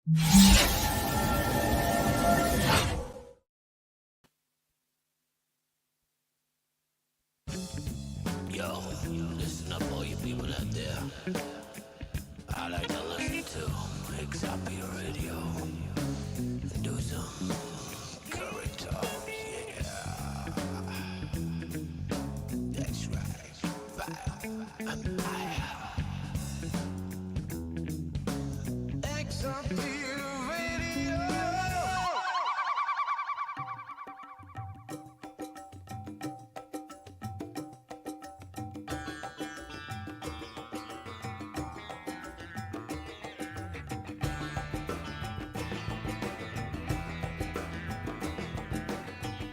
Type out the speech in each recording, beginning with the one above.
Yo, listen up, all you people out there. I like to listen to XRP Radio and do some current talk. Yeah, that's right. Fire and fire. XRP Radio.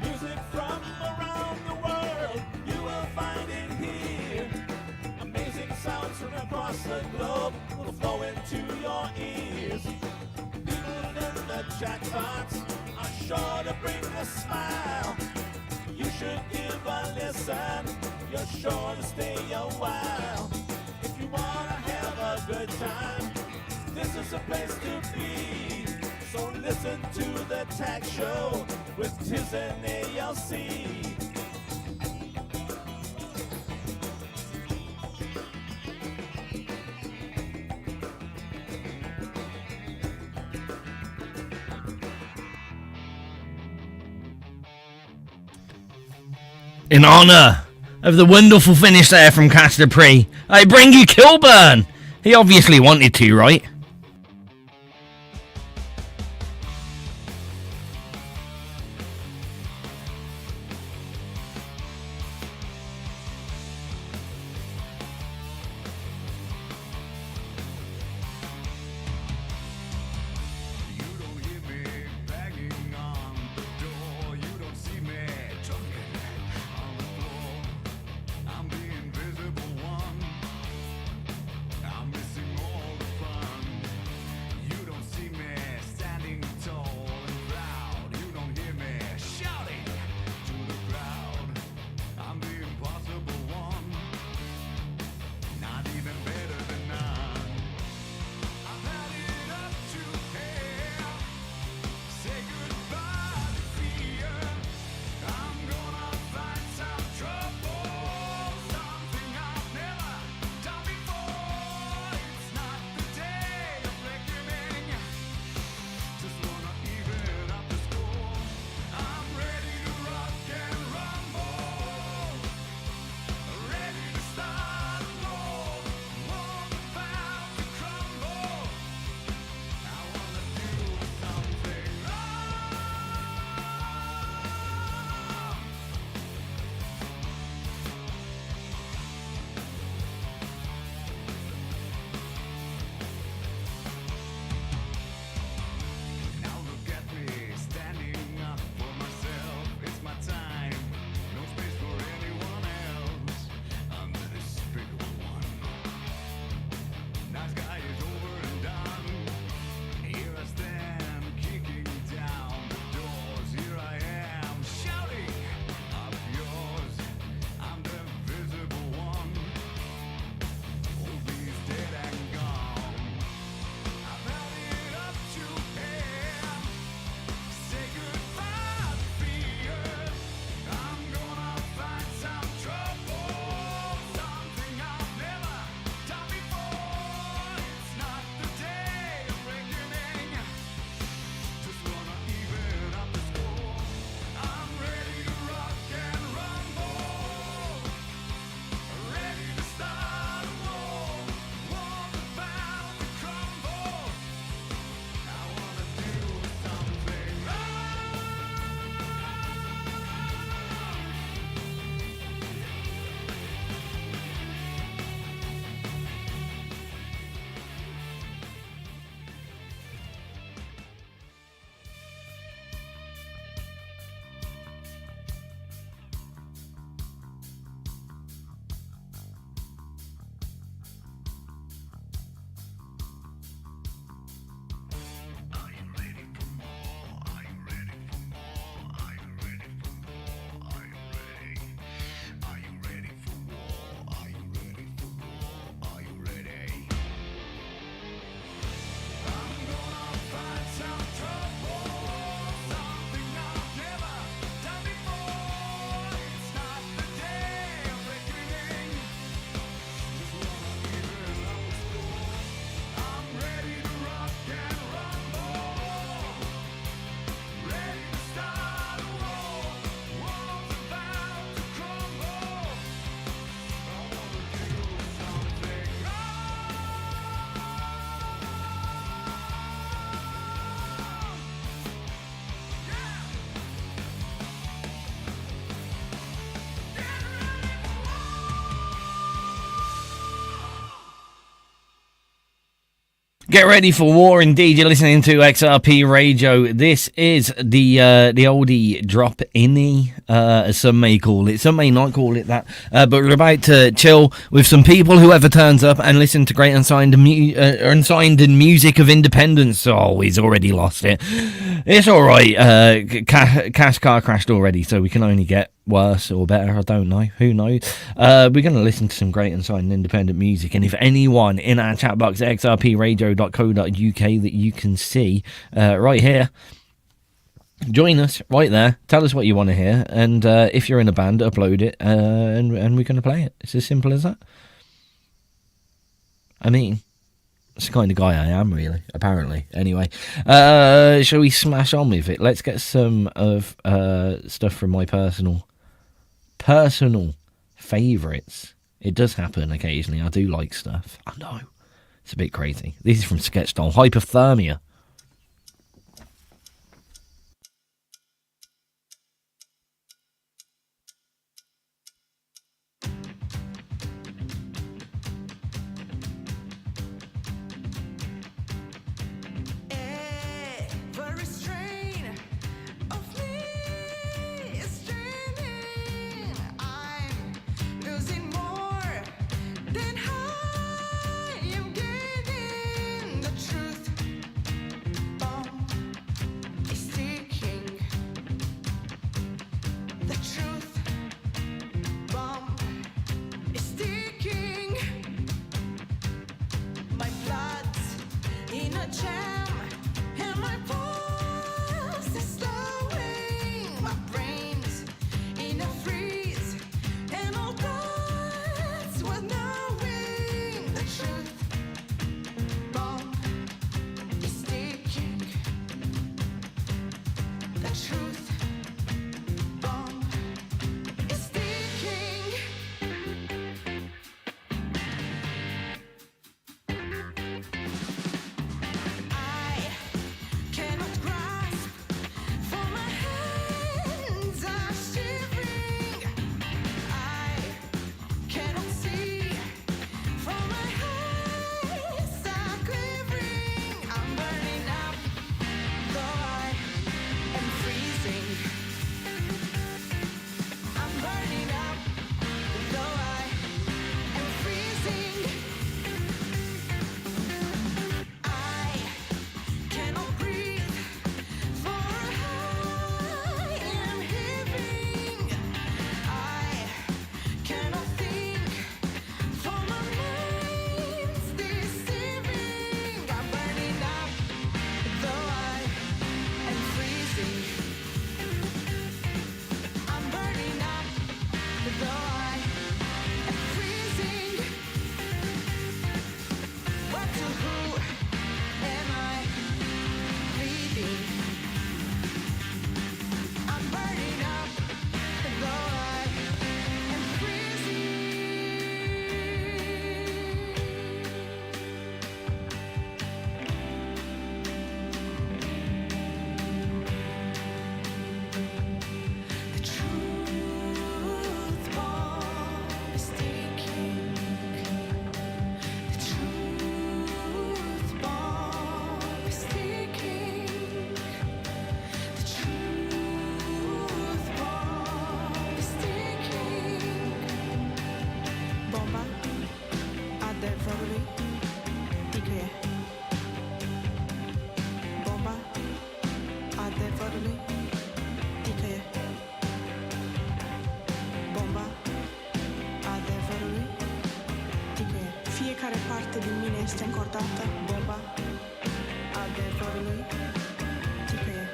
Music from around the world, you will find it here. Amazing sounds from across the globe will flow into your ears. People in the chat box are sure to bring a smile. You should give a listen, you're sure to stay a while. If you wanna have a good time, this is a place to be. So listen to the Tag Show with Tiz and ALC. In honour of the wonderful finish there from Caster Pre, I bring you Kilburn. He obviously wanted to, right? You don't hear me banging on the door. You don't see me drunken on the floor. I'm the invisible one. I'm missing all the fun. Get ready for war indeed. You're listening to XRP Radio. This is the oldie drop innie, as some may call it. Some may not call it that. But we're about to chill with some people, whoever turns up, and listen to great unsigned music of independence. Oh, he's already lost it. It's all right. Cash car crashed already, so we can only get worse or better. I don't know. Who knows? We're going to listen to some great unsigned independent music, and if anyone in our chat box at xrpradio.co.uk that you can see right here, join us right there. Tell us what you want to hear, and if you're in a band, upload it, and we're going to play it. It's as simple as that. I mean, it's the kind of guy I am, really, apparently. Anyway, shall we smash on with it? Let's get some of stuff from my personal favourites. It does happen occasionally. I do like stuff. I know. It's a bit crazy. This is from Sketchdoll. Hypothermia. este încordată, bomba adevărului ticăie.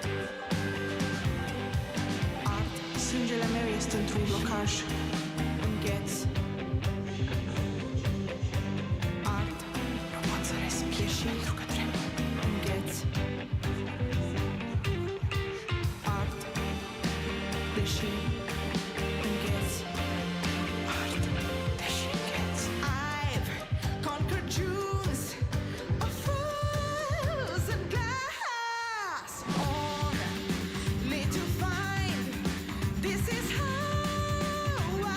Art, sângele meu este într-un blocaj, îngheț. Art, nu pot să respir și intru către îngheț. Art, deși îngheț. Art, deși îngheț. I've conquered Jews of frozen glass, only to find this is how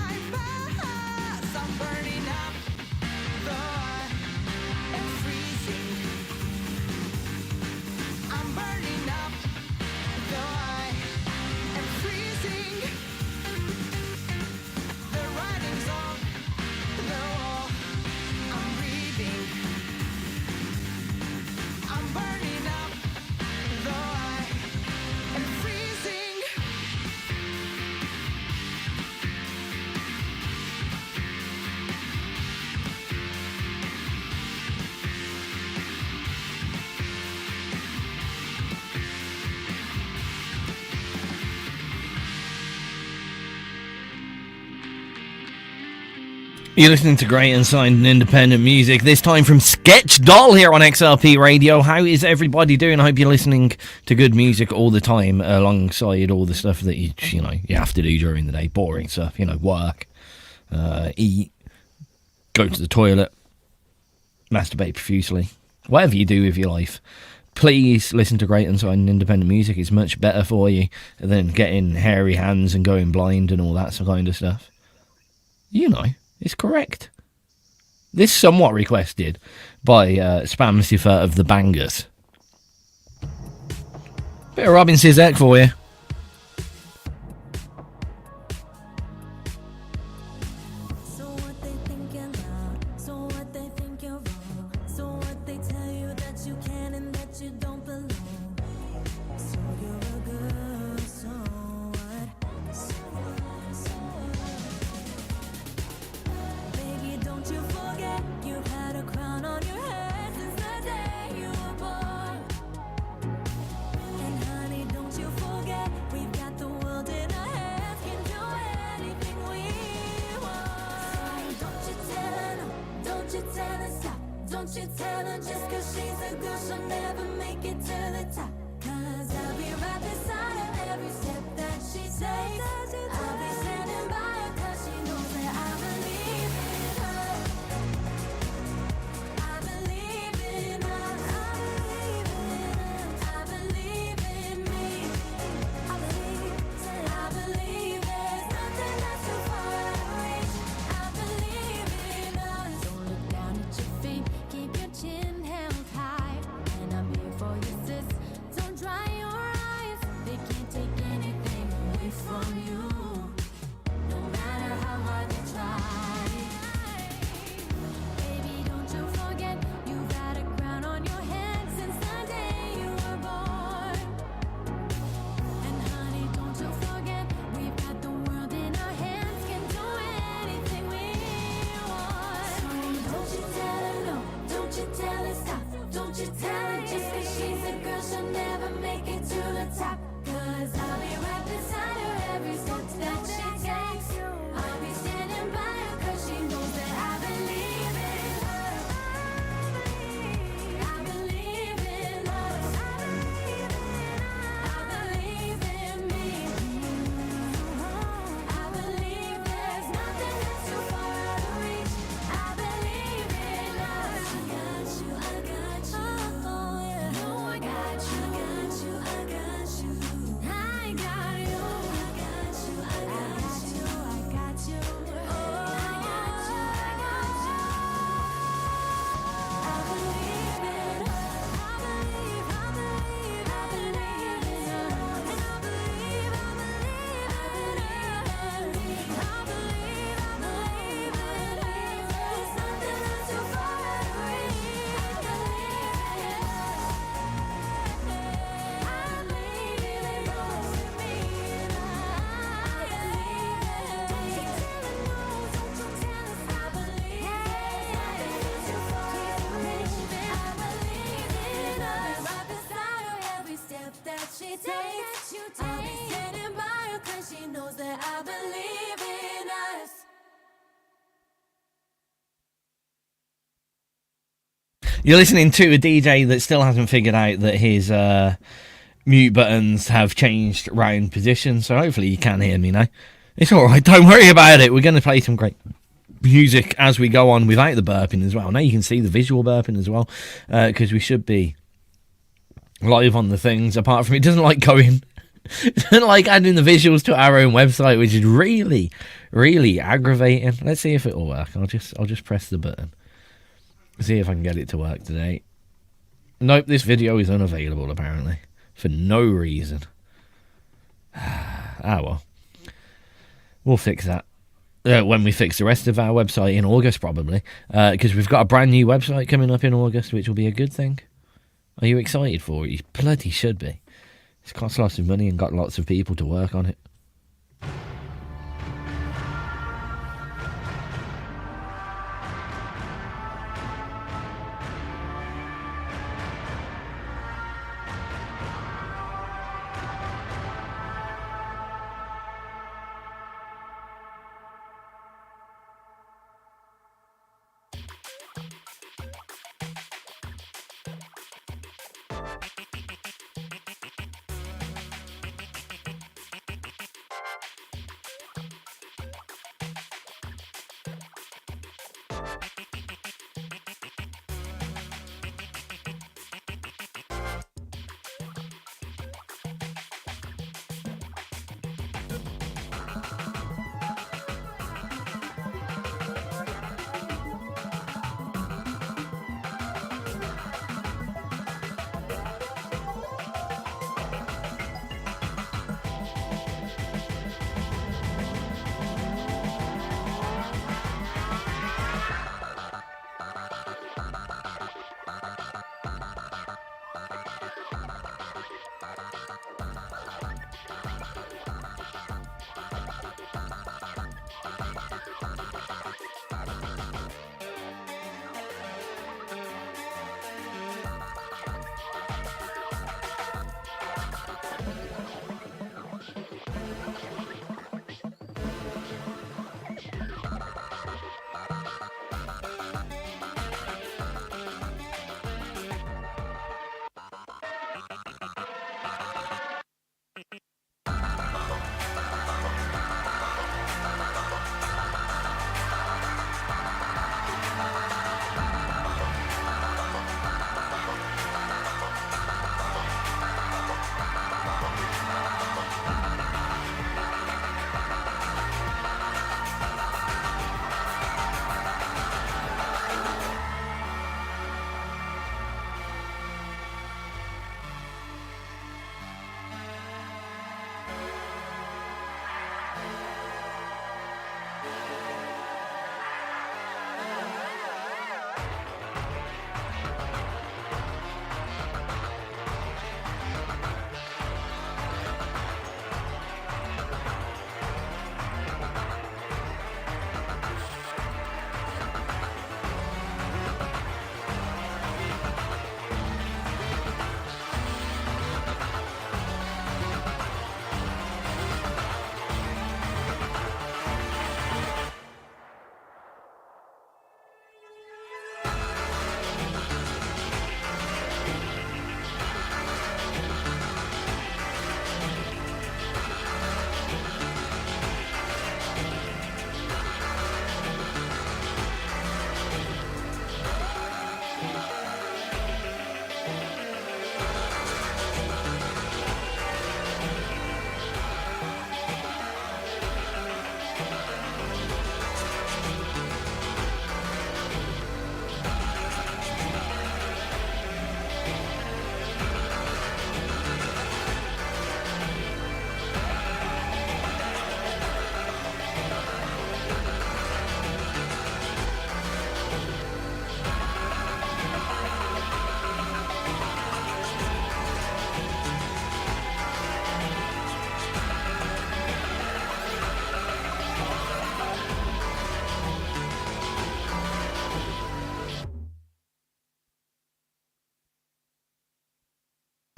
You're listening to great unsigned and independent music, this time from Sketch Doll here on XRP Radio. How is everybody doing? I hope you're listening to good music all the time alongside all the stuff that you have to do during the day. Boring stuff, work, eat, go to the toilet, masturbate profusely. Whatever you do with your life, please listen to great unsigned and independent music. It's much better for you than getting hairy hands and going blind and all that kind of stuff. It's correct. This somewhat requested by Spam Lucifer of the Bangers. Bit of Robin Zizek for you. You're listening to a DJ that still hasn't figured out that his mute buttons have changed round position, so hopefully you can hear me now. It's alright, don't worry about it. We're going to play some great music as we go on without the burping as well. Now you can see the visual burping as well, because we should be live on the things. Apart from it doesn't like going... It doesn't like adding the visuals to our own website, which is really, really aggravating. Let's see if it'll work. I'll just press the button. See if I can get it to work today. Nope, this video is unavailable apparently. For no reason. Well. We'll fix that. When we fix the rest of our website in August probably. Because we've got a brand new website coming up in August, which will be a good thing. Are you excited for it? You bloody should be. It's cost lots of money and got lots of people to work on it.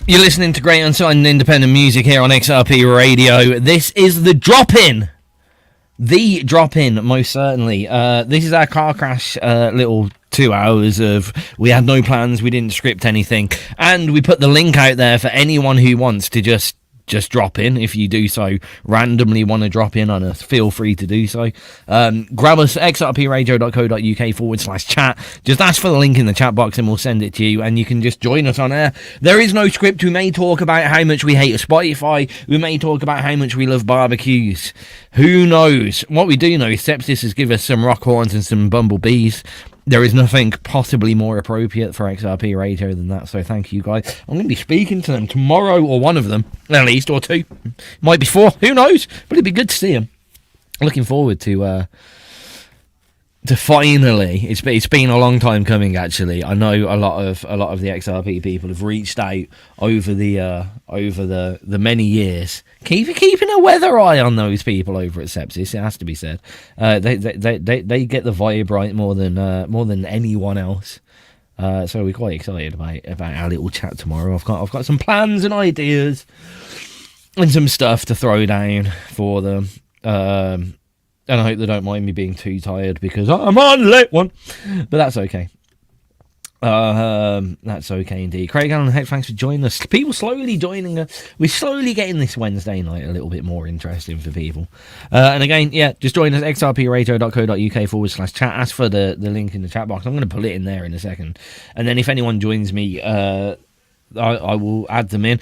You're listening to great unsigned independent music here on XRP Radio. This is the drop-in. The drop-in, most certainly. This is our car crash little 2 hours of we had no plans, we didn't script anything, and we put the link out there for anyone who wants to just drop in. If you do so randomly want to drop in on us, feel free to do so. Grab us xrpradio.co.uk/chat. Just ask for the link in the chat box and we'll send it to you, and you can just join us on air. There is no script. We may talk about how much we hate Spotify. We may talk about how much we love barbecues. Who knows? What we do know is Sepsis has given us some rock horns and some bumblebees. There is nothing possibly more appropriate for XRP Radio than that, so thank you guys. I'm going to be speaking to them tomorrow, or one of them, at least, or two. Might be four, who knows? But it'd be good to see them. Looking forward to finally, it's been a long time coming, actually. I know a lot of the XRP people have reached out over the many years. Keeping a weather eye on those people over at Sepsis, it has to be said. They get the vibe right more than anyone else. So we're quite excited about our little chat tomorrow. I've got some plans and ideas and some stuff to throw down for them. And I hope they don't mind me being too tired because I'm on a late one. But that's okay. That's okay indeed. Craig Allen, heck, thanks for joining us. People slowly joining us. We're slowly getting this Wednesday night a little bit more interesting for people. And again, yeah, just join us, xrpradio.co.uk/chat. Ask for the link in the chat box. I'm going to put it in there in a second. And then if anyone joins me, I will add them in.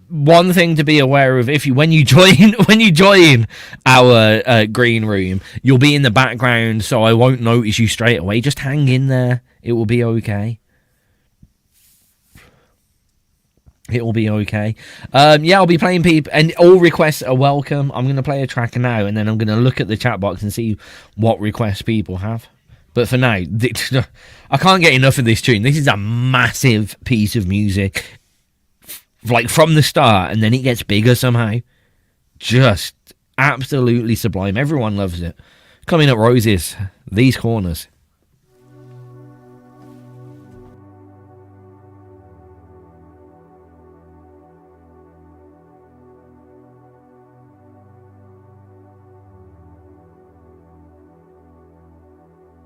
One thing to be aware of: when you join our green room, you'll be in the background, so I won't notice you straight away. Just hang in there; it will be okay. It will be okay. Yeah, I'll be playing people, and all requests are welcome. I'm going to play a track now, and then I'm going to look at the chat box and see what requests people have. But for now, I can't get enough of this tune. This is a massive piece of music. Like from the start, and then it gets bigger somehow. Just absolutely sublime. Everyone loves it. Coming up, Roses, These Corners.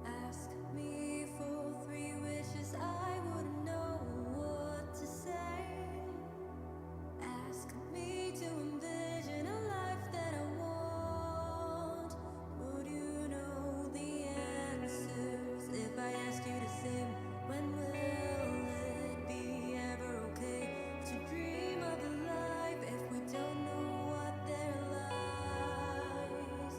Ask me for 3 wishes, I wouldn't know what to say. Ask me to envision a life that I want. Would you know the answers if I asked you to sing? When will it be ever okay to dream of a life if we don't know what there lies?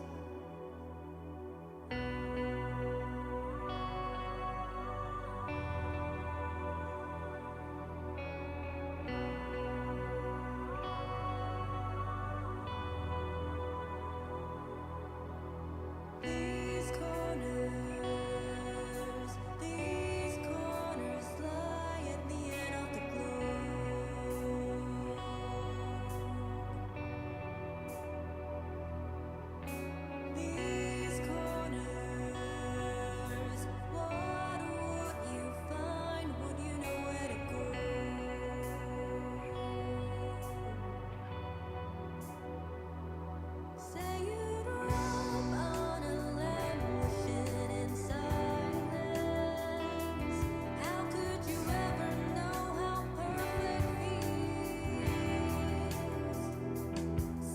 These corners lie at the end of the globe. These corners, what would you find? Would you know where to go? Say you'd roam on a land wishing in silence. How could you ever know how perfect feels?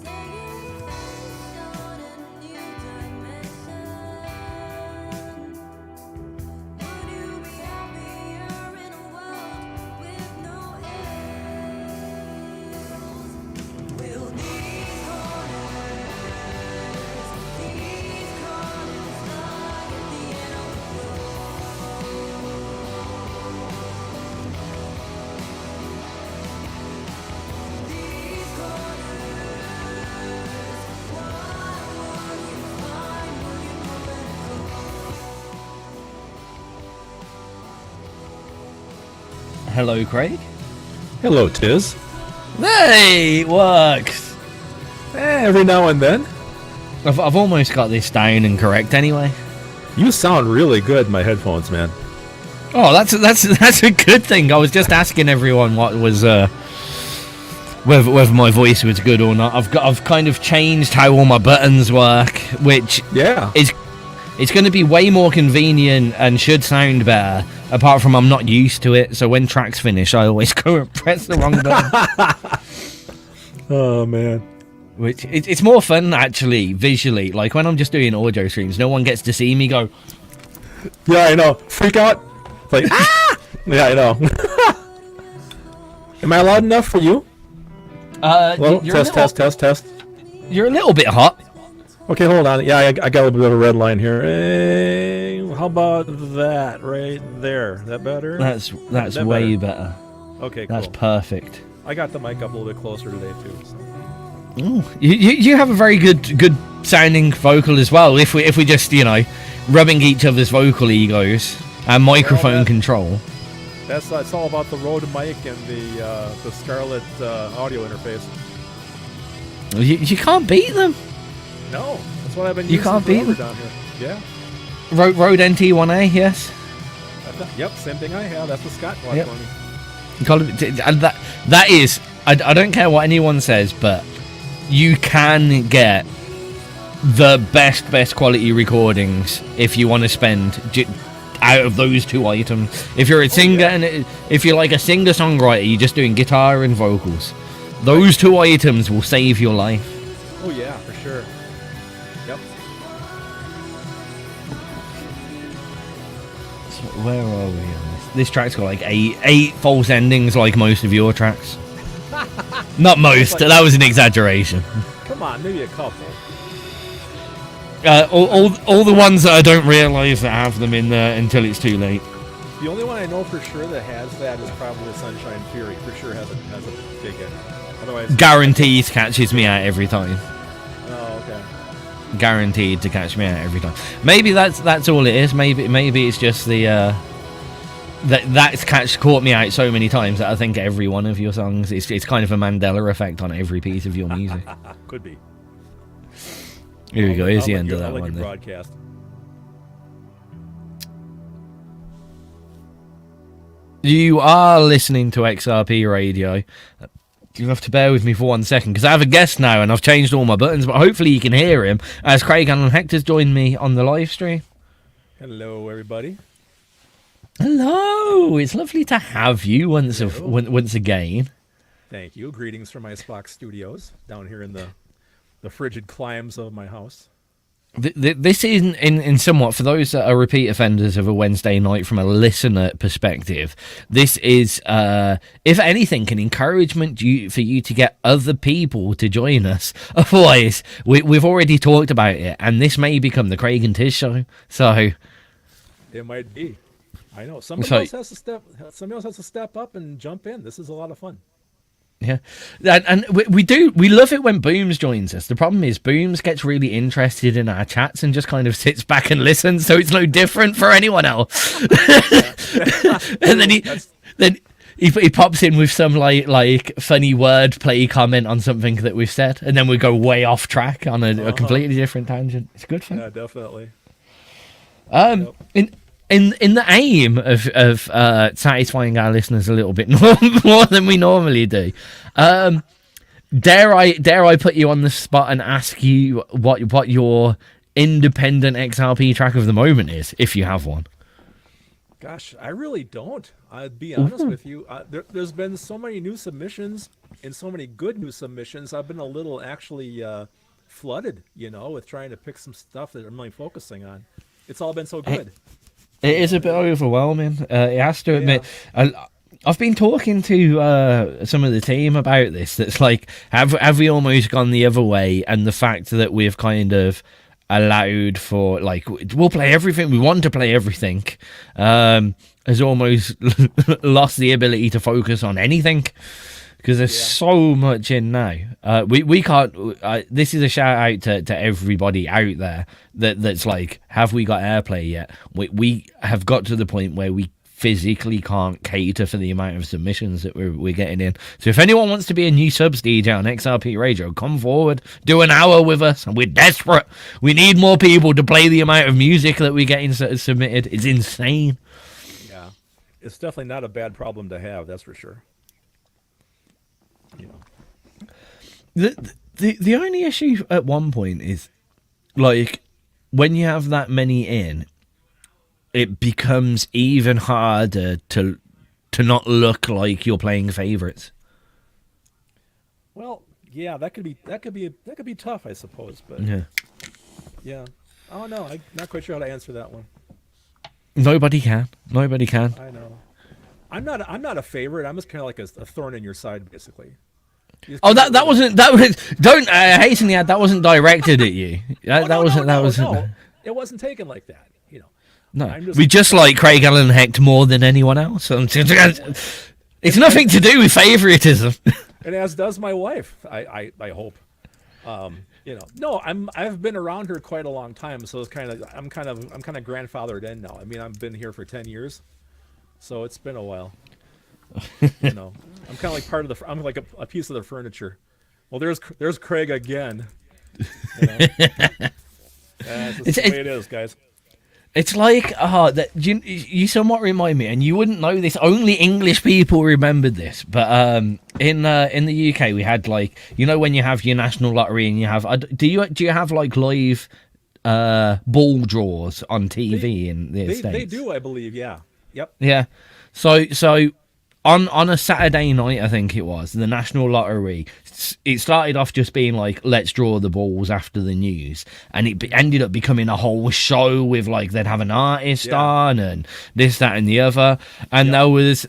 Say you'd vanish on a new dimension. Would you be happier in a world with no ills? Will these corners lie at the end of the These corners, what would you find? Will you know where to go? Hello, Craig. Hello, Tiz. Hey, it works. Every now and then. I've almost got this down and correct anyway. You sound really good in my headphones, man. Oh, that's a good thing. I was just asking everyone what was whether my voice was good or not. I've kind of changed how all my buttons work, which Yeah. it's going to be way more convenient and should sound better. Apart from I'm not used to it, so when tracks finish, I always go and press the wrong button. Oh, man. Which it's more fun actually visually. Like when I'm just doing audio streams, no one gets to see me go. Yeah, I know. Freak out. Like, ah! Yeah, I know. Am I loud enough for you? Well, test. You're a little bit hot. Okay, hold on. Yeah, I got a little bit of a red line here. How about that right there? Is that better? That's That way better. Okay, cool. That's perfect. I got the mic up a little bit closer today, too. So. Ooh, you have a very good sounding vocal as well. If we just rubbing each other's vocal egos and microphone control. It's all about the Rode mic and the Scarlett audio interface. You can't beat them. No, that's what I've been You using can't beat forever them. down here. Yeah. Rode NT1A, yes. Yep, same thing I have. That's the Scott bought Yep. for me. And that is, I don't care what anyone says, but you can get the best quality recordings if you want to spend out of those two items. If you're a singer if you're like a singer-songwriter, you're just doing guitar and vocals. Those two items will save your life. Oh yeah, for sure. Yep. So where are we on this? This track's got like eight false endings, like most of your tracks. Not most. That was an exaggeration. Come on, maybe a couple. All the ones that I don't realise that have them in there until it's too late. The only one I know for sure that has that is probably Sunshine Fury. For sure has a big end. Otherwise, Guaranteed catches me out every time. Oh, okay. Guaranteed to catch me out every time. Maybe that's all it is. Maybe it's just the that's caught me out so many times that I think every one of your songs it's kind of a Mandela effect on every piece of your music. Could be. Here we go. Here's the end of that one. one. Then. Broadcast. You are listening to XRP Radio. You have to bear with me for 1 second because I have a guest now and I've changed all my buttons, but hopefully you can hear him as Craig Allen Hector's joined me on the live stream. Hello, everybody. Hello, it's lovely to have you once again. Thank you. Greetings from my Spock studios down here in the frigid climes of my house. This is in somewhat, for those that are repeat offenders of a Wednesday night from a listener perspective, this is, if anything, an encouragement for you to get other people to join us. Otherwise, we've already talked about it, and this may become the Craig and Tiz show. So it might be. I know. Somebody else has to step up and jump in. This is a lot of fun. Yeah, and we love it when Booms joins us. The problem is Booms gets really interested in our chats and just kind of sits back and listens, so it's no different for anyone else. And then he pops in with some like funny wordplay comment on something that we've said, and then we go way off track on a completely different tangent. It's good fun. Yeah, definitely. In the aim of satisfying our listeners a little bit more than we normally do, dare I put you on the spot and ask you what your independent XRP track of the moment is, if you have one? Gosh, I really don't. I'd be honest with you. There's been so many new submissions and so many good new submissions. I've been a little actually flooded, with trying to pick some stuff that I'm really focusing on. It's all been so good. It is a bit overwhelming. It has to admit. I've been talking to some of the team about this. That's like, have we almost gone the other way? And the fact that we've kind of allowed for, like, we'll play everything. We want to play everything. Has almost lost the ability to focus on anything. Because there's so much in now. We can't. This is a shout out to everybody out there that's like, have we got airplay yet? We have got to the point where we physically can't cater for the amount of submissions that we're getting in. So if anyone wants to be a new subs DJ on XRP Radio, come forward, do an hour with us. And we're desperate. We need more people to play the amount of music that we're getting submitted. It's insane. Yeah, it's definitely not a bad problem to have. That's for sure. The only issue at one point is, like, when you have that many in, it becomes even harder to not look like you're playing favorites. Well, yeah, that could be tough, I suppose. But yeah, I don't know. I'm not quite sure how to answer that one. Nobody can. I know. I'm not a favorite. I'm just kind of like a thorn in your side, basically. Oh, that was don't hasten the ad. That wasn't directed at you. No, it wasn't taken like that. No, we just like Craig Allen Hecht more than anyone else. It's nothing to do with favoritism. And as does my wife. I hope. No, I've been around her quite a long time, so it's I'm kind of grandfathered in now. I mean, I've been here for 10 years, so it's been a while. I'm kind of like I'm like a piece of the furniture. Well, there's Craig again. That's just the way it is, guys. It's like that you somewhat remind me, and you wouldn't know this. Only English people remembered this, but in the UK we had, like, when you have your national lottery and you have do you have like live ball draws on TV in the States. They do, I believe. Yeah. Yep. Yeah. So on a Saturday night, I think it was, the National Lottery, it started off just being like, let's draw the balls after the news. And it ended up becoming a whole show with, like, they'd have an artist on and this, that, and the other. And there was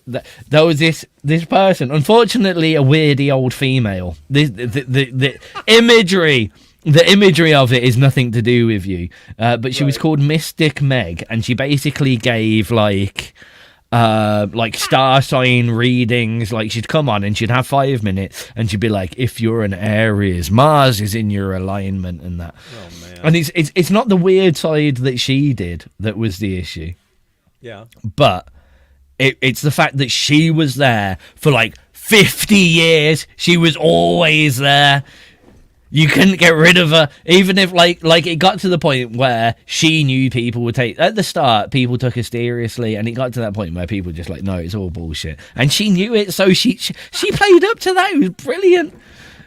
this person, unfortunately a weirdy old female. The imagery... The imagery of it is nothing to do with you, but she was called Mystic Meg, and she basically gave like star sign readings. Like, she'd come on and she'd have 5 minutes, and she'd be like, "If you're an Aries, Mars is in your alignment," and that. Oh man. And it's not the weird side that she did that was the issue, Yeah. but it's the fact that she was there for like 50 years. She was always there. You couldn't get rid of her, even if like it got to the point where she knew people would take, at the start people took her seriously, and it got to that point where people were just like, no, it's all bullshit, and she knew it, so she played up to that. It was brilliant,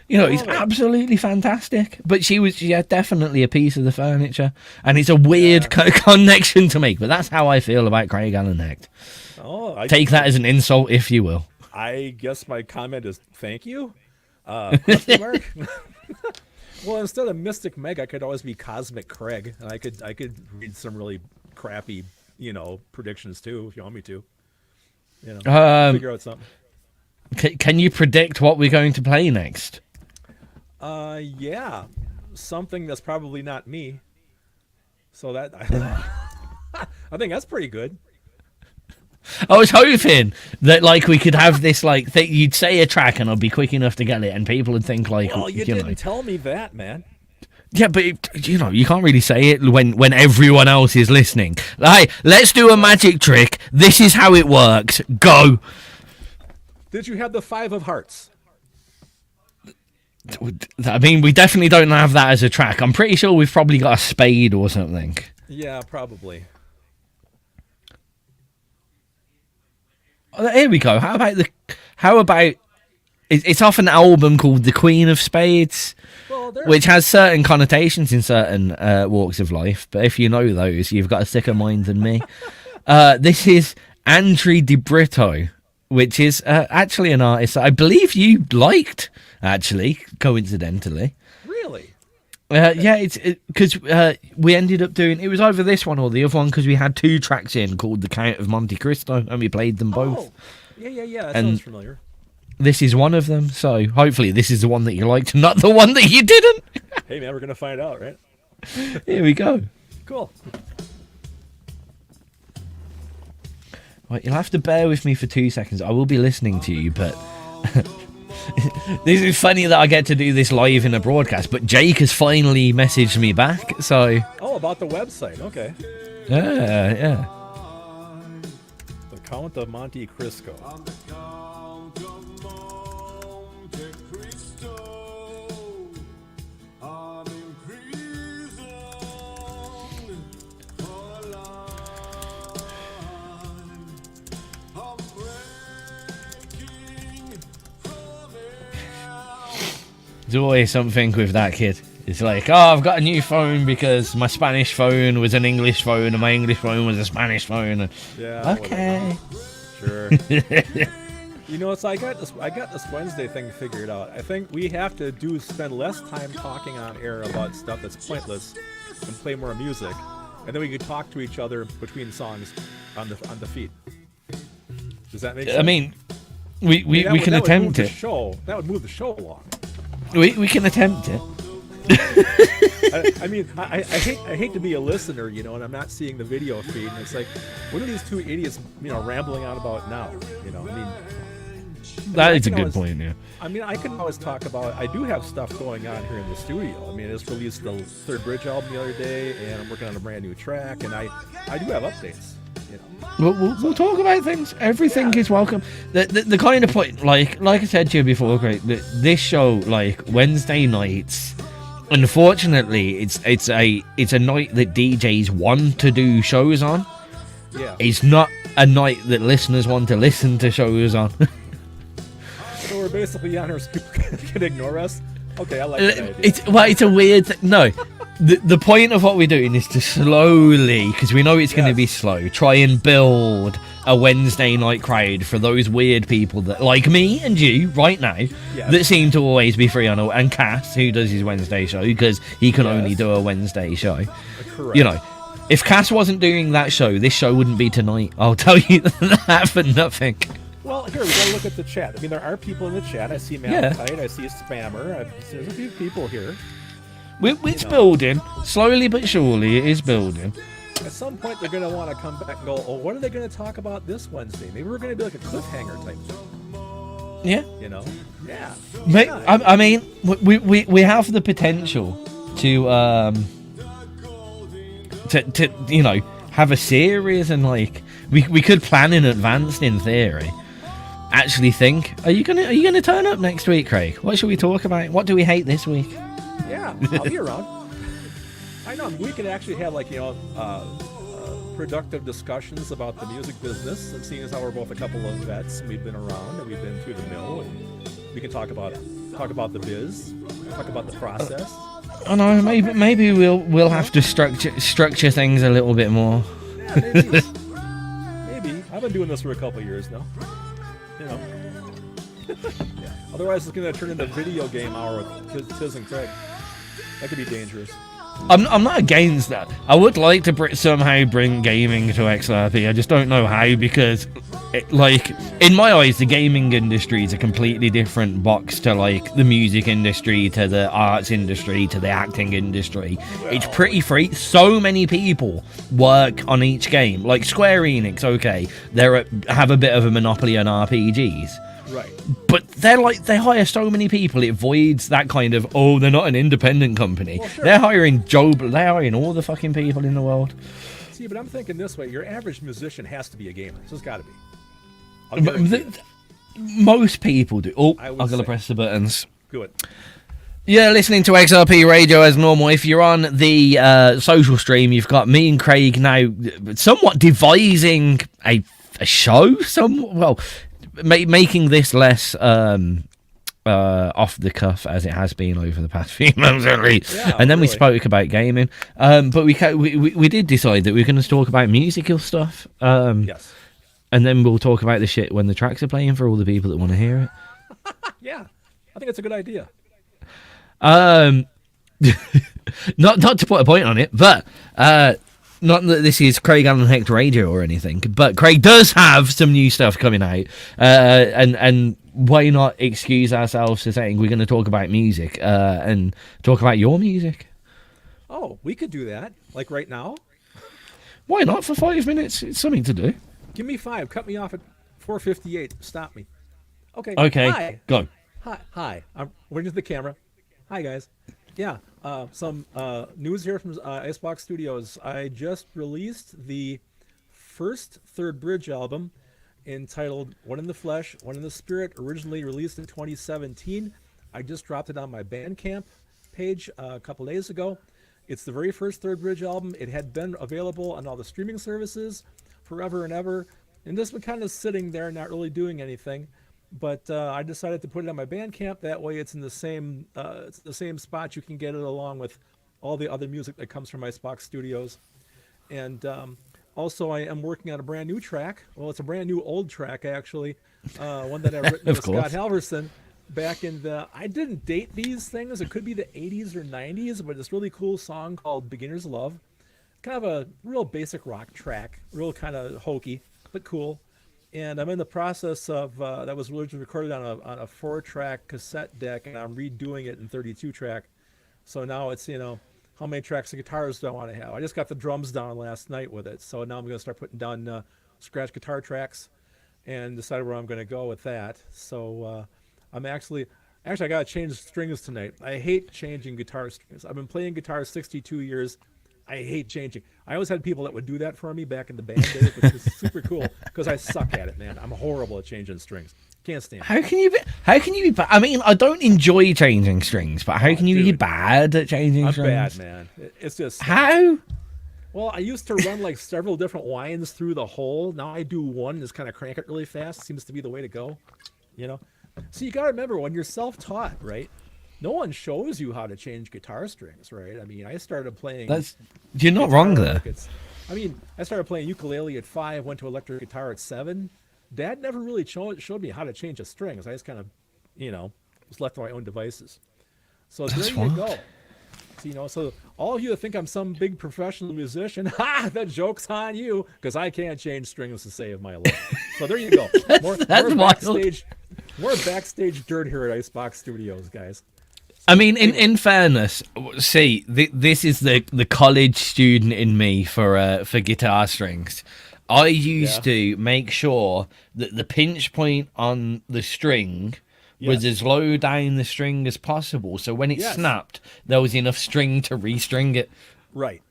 it's absolutely fantastic. But she had definitely a piece of the furniture, and it's a weird connection to make, but that's how I feel about Craig Allen Hecht. Take that as an insult, if you will. I guess my comment is thank you. Question mark? Well, instead of Mystic Meg, I could always be Cosmic Craig, and I could read some really crappy, predictions too, if you want me to. Figure out something. Can you predict what we're going to play next? Yeah, something that's probably not me. So that I think that's pretty good. I was hoping that we could have this you'd say a track and I'd be quick enough to get it, and people would think well, you didn't tell me that, man. Yeah, but you can't really say it when everyone else is listening. Hey, let's do a magic trick. This is how it works. Go. Did you have the 5 of Hearts? I mean, we definitely don't have that as a track. I'm pretty sure we've probably got a spade or something. Yeah, probably. Here we go. How about it's off an album called The Queen of Spades, which has certain connotations in certain walks of life, but if you know those, you've got a sicker mind than me. This is Andre Di Brito, which is actually an artist that I believe you liked, actually, coincidentally. Really? Yeah, it's because we ended up doing, it was either this one or the other one, because we had 2 tracks in called The Count of Monte Cristo, and we played them both. Oh, yeah, that sounds familiar. This is one of them, so hopefully this is the one that you liked, not the one that you didn't. Hey man, we're gonna find out, right? Here we go. Cool. Right, you'll have to bear with me for 2 seconds. I will be listening to you, but this is funny that I get to do this live in a broadcast, but Jake has finally messaged me back, so... Oh, about the website, okay. Yeah. The Count of Monte Cristo. There's always something with that kid. It's like, oh, I've got a new phone because my Spanish phone was an English phone and my English phone was a Spanish phone. Yeah. Okay. Sure. So I got this Wednesday thing figured out. I think we have to spend less time talking on air about stuff that's pointless and play more music, and then we could talk to each other between songs on the feed. Does that make sense? I mean, we can attempt it. That would move the show along. We can attempt it. I hate to be a listener, and I'm not seeing the video feed, and it's like, what are these 2 idiots, rambling on about now? That is a good point, yeah. I can always talk about, I do have stuff going on here in the studio. I just released the Third Bridge album the other day, and I'm working on a brand new track, and I do have updates. We'll talk about things. Everything is welcome. The kind of point, like I said to you before, Greg, this show, Wednesday nights, unfortunately, it's a night that DJs want to do shows on. Yeah. It's not a night that listeners want to listen to shows on. So we're basically on here so people can ignore us. Okay, I like that idea. It's a weird thing. No, The point of what we're doing is to slowly, because we know it's going to Yes. be slow, try and build a Wednesday night crowd for those weird people that, like me and you right now, Yes. that seem to always be free on and Cass, who does his Wednesday show, because he can only Yes. do a Wednesday show. Correct. You know, if Cass wasn't doing that show, this show wouldn't be tonight. I'll tell you that for nothing. Well, here, we gotta look at the chat. I mean, there are people in the chat. I see Yeah. Malachite, I see a Spammer. There's a few people here. It's building. Slowly but surely, it is building. At some point, they're gonna want to come back and go, oh, what are they gonna talk about this Wednesday? Maybe we're gonna be like a cliffhanger type thing, Yeah. you know? Yeah. I mean, we have the potential to you know, have a series, and like we could plan in advance in theory. Actually think, are you gonna turn up next week, Craig? What should we talk about? What do we hate this week? Yeah, I'll be around. I know, we can actually have like, productive discussions about the music business, and seeing as how we're both a couple of vets and we've been around and we've been through the mill, and we can talk about the biz, talk about the process. I know, maybe we'll have to structure things a little bit more. Yeah, maybe. Maybe. I've been doing this for a couple of years now. You know. Yeah. Otherwise, it's going to turn into a video game hour with Tiz and Craig. That could be dangerous. I'm not against that. I would like to somehow bring gaming to XRP. I just don't know how, because, like, in my eyes, the gaming industry is a completely different box to, like, the music industry, to the arts industry, to the acting industry. It's pretty free. So many people work on each game. Like, Square Enix, okay, have a bit of a monopoly on RPGs. Right. But they hire so many people, it voids that kind of, oh, they're not an independent company. Well, sure. They're hiring all the fucking people in the world. See, but I'm thinking this way. Your average musician has to be a gamer. So it's got to be. But most people do. Oh, I would I'm going to say. press the buttons. Good. You're listening to XRP Radio as normal. If you're on the social stream, you've got me and Craig now somewhat devising a show. Making this less off the cuff as it has been over the past few months at least. Yeah, and then we really. spoke about gaming, but we did decide that we were going to talk about musical stuff. Yes. And then we'll talk about the shit when the tracks are playing for all the people that want to hear it. Yeah. I think it's a good idea. Not to put a point on it, but not that this is Craig Allen Hecht Radio or anything, but Craig does have some new stuff coming out, and why not excuse ourselves to saying we're going to talk about music and talk about your music? Oh, we could do that. Like right now? Why not for 5 minutes? It's something to do. Give me 5. Cut me off at 4:58. Stop me. Okay. Okay, Hi. go. Hi. I'm waiting to the camera. Hi, guys. Yeah. Some news here from Icebox Studios. I just released the first Third Bridge album entitled One in the Flesh, One in the Spirit, originally released in 2017. I just dropped it on my Bandcamp page a couple days ago. It's the very first Third Bridge album. It had been available on all the streaming services forever and ever, and just been kind of sitting there, not really doing anything. But I decided to put it on my Bandcamp. That way, it's in the same spot. You can get it along with all the other music that comes from Icebox Studios. And also, I am working on a brand new track. Well, it's a brand new old track actually, one that I've written Of with course. Scott Halverson back in the. I didn't date these things. It could be the 80s or 90s, but this really cool song called "Beginner's Love." Kind of a real basic rock track, real kind of hokey, but cool. And I'm in the process of that was originally recorded on a 4-track cassette deck, and I'm redoing it in 32-track. So now it's how many tracks of guitars do I want to have? I just got the drums down last night with it, so now I'm going to start putting down scratch guitar tracks and decide where I'm going to go with that. So I'm actually I got to change strings tonight. I hate changing guitar strings. I've been playing guitar 62 years. I hate changing. I always had people that would do that for me back in the band days, which was super cool because I suck at it, man. I'm horrible at changing strings. Can't stand it. How can you be bad? I mean, I don't enjoy changing strings, but how can you be dude. bad at changing I'm strings? bad, man. It's just How? well, I used to run like several different winds through the hole. Now I do one, just kind of crank it really fast. Seems to be the way to go. So you got to remember when you're self-taught, right? no one shows you how to change guitar strings, right? I mean, I started playing. That's you're not guitar wrong like there. I mean, I started playing ukulele at 5, went to electric guitar at 7. Dad never really showed me how to change the strings. I just kind of, was left to my own devices. So there That's you what? go. So all of you that think I'm some big professional musician, that joke's on you, because I can't change strings to save my life. So there you go. More That's wild. more backstage dirt here at Icebox Studios, guys. I mean, in fairness, see, this is the college student in me for guitar strings. I used to make sure that the pinch point on the string was as low down the string as possible, so when it snapped, there was enough string to restring it. Right.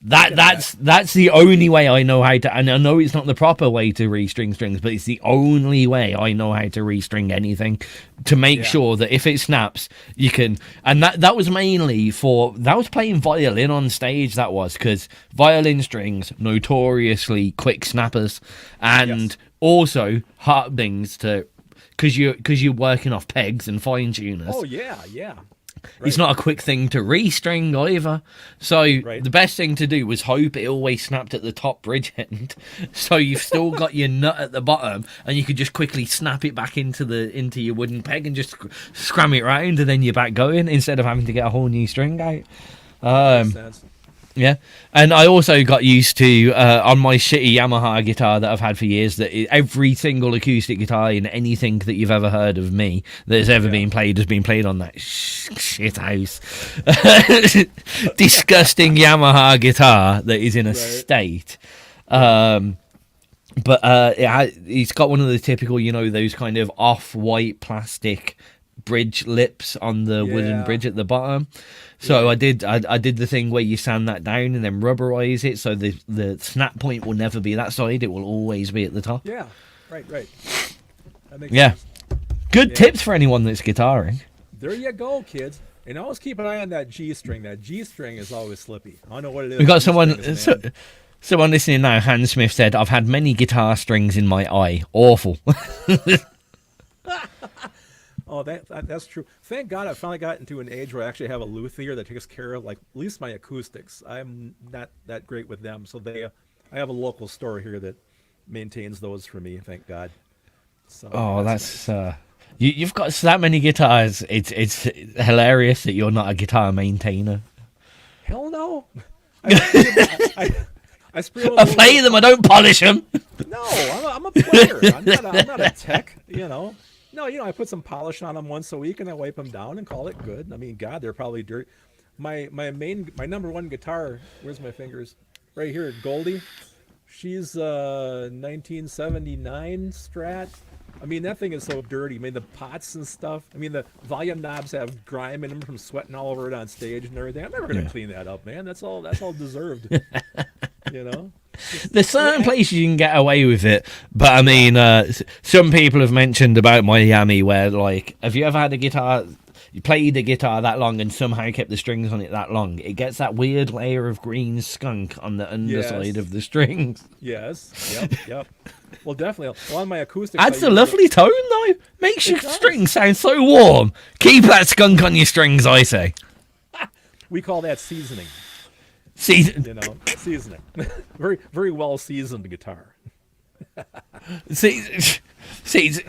That's the only way I know how to, and I know it's not the proper way to restring strings, but it's the only way I know how to restring anything, to make sure that if it snaps, you can. And that was mainly that was playing violin on stage. That was because violin strings notoriously quick snappers, and also hard things to, because you're working off pegs and fine tuners. Oh yeah. Right. It's not a quick thing to restring either. So the best thing to do was hope it always snapped at the top bridge end. So you've still got your nut at the bottom, and you could just quickly snap it back into your wooden peg and just scram it round, and then you're back going instead of having to get a whole new string out. Makes sense. Yeah, and I also got used to on my shitty Yamaha guitar that I've had for years, that every single acoustic guitar in anything that you've ever heard of me that has ever been played has been played on that shit house, disgusting Yamaha guitar that is in a state. But it's got one of the typical, those kind of off-white plastic bridge lips on the wooden bridge at the bottom. So I did the thing where you sand that down and then rubberize it, so the snap point will never be that side, it will always be at the top. Yeah, right. That makes sense. Good tips for anyone that's guitaring. There you go, kids. And always keep an eye on that G string. That G string is always slippy. I don't know what it is. We got G-string is, man. someone listening now. Hans Smith said, "I've had many guitar strings in my eye. Awful." Oh, that's true. Thank God I finally got into an age where I actually have a luthier that takes care of, like, at least my acoustics. I'm not that great with them, so I have a local store here that maintains those for me. Thank God. So that's you've got that many guitars. It's hilarious that you're not a guitar maintainer. Hell no. I spray I play them. I don't polish them. No, I'm a player. I'm not a tech. No, I put some polish on them once a week and I wipe them down and call it good. I mean, God, they're probably dirty. My number one guitar, where's my fingers? Right here, Goldie. She's 1979 Strat. I mean, that thing is so dirty. I mean, the pots and stuff. I mean, the volume knobs have grime in them from sweating all over it on stage and everything. I'm never gonna clean that up, man. That's all deserved. There's certain places you can get away with it, but I mean, some people have mentioned about Miami where, like, have you ever had a guitar, you played the guitar that long and somehow kept the strings on it that long? It gets that weird layer of green skunk on the underside of the strings. Yes. Yep. Well, definitely. Well, on my acoustics, Adds a lovely tone, though. Makes your strings sound so warm. Keep that skunk on your strings, I say. We call that seasoning. Seasoning. Very, very well seasoned guitar. See,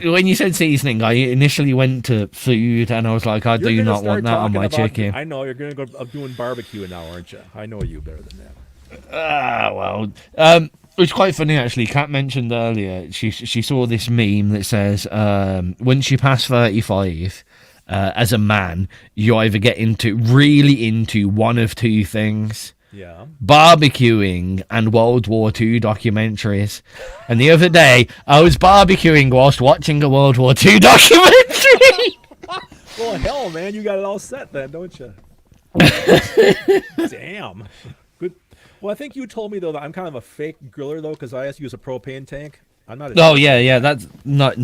when you said seasoning, I initially went to food, and I was like, I do not want that on my chicken. I know you're going to go doing barbecue now, aren't you? I know you better than that. Well, it's quite funny actually. Kat mentioned earlier she saw this meme that says, once you pass 35, as a man, you either get really into one of two things. Yeah. Barbecuing and World War II documentaries. And the other day, I was barbecuing whilst watching a World War II documentary. Well, hell, man, you got it all set then, don't you? Damn. Good. Well, I think you told me, though, that I'm kind of a fake griller, though, because I have to use a propane tank. I'm not. That's not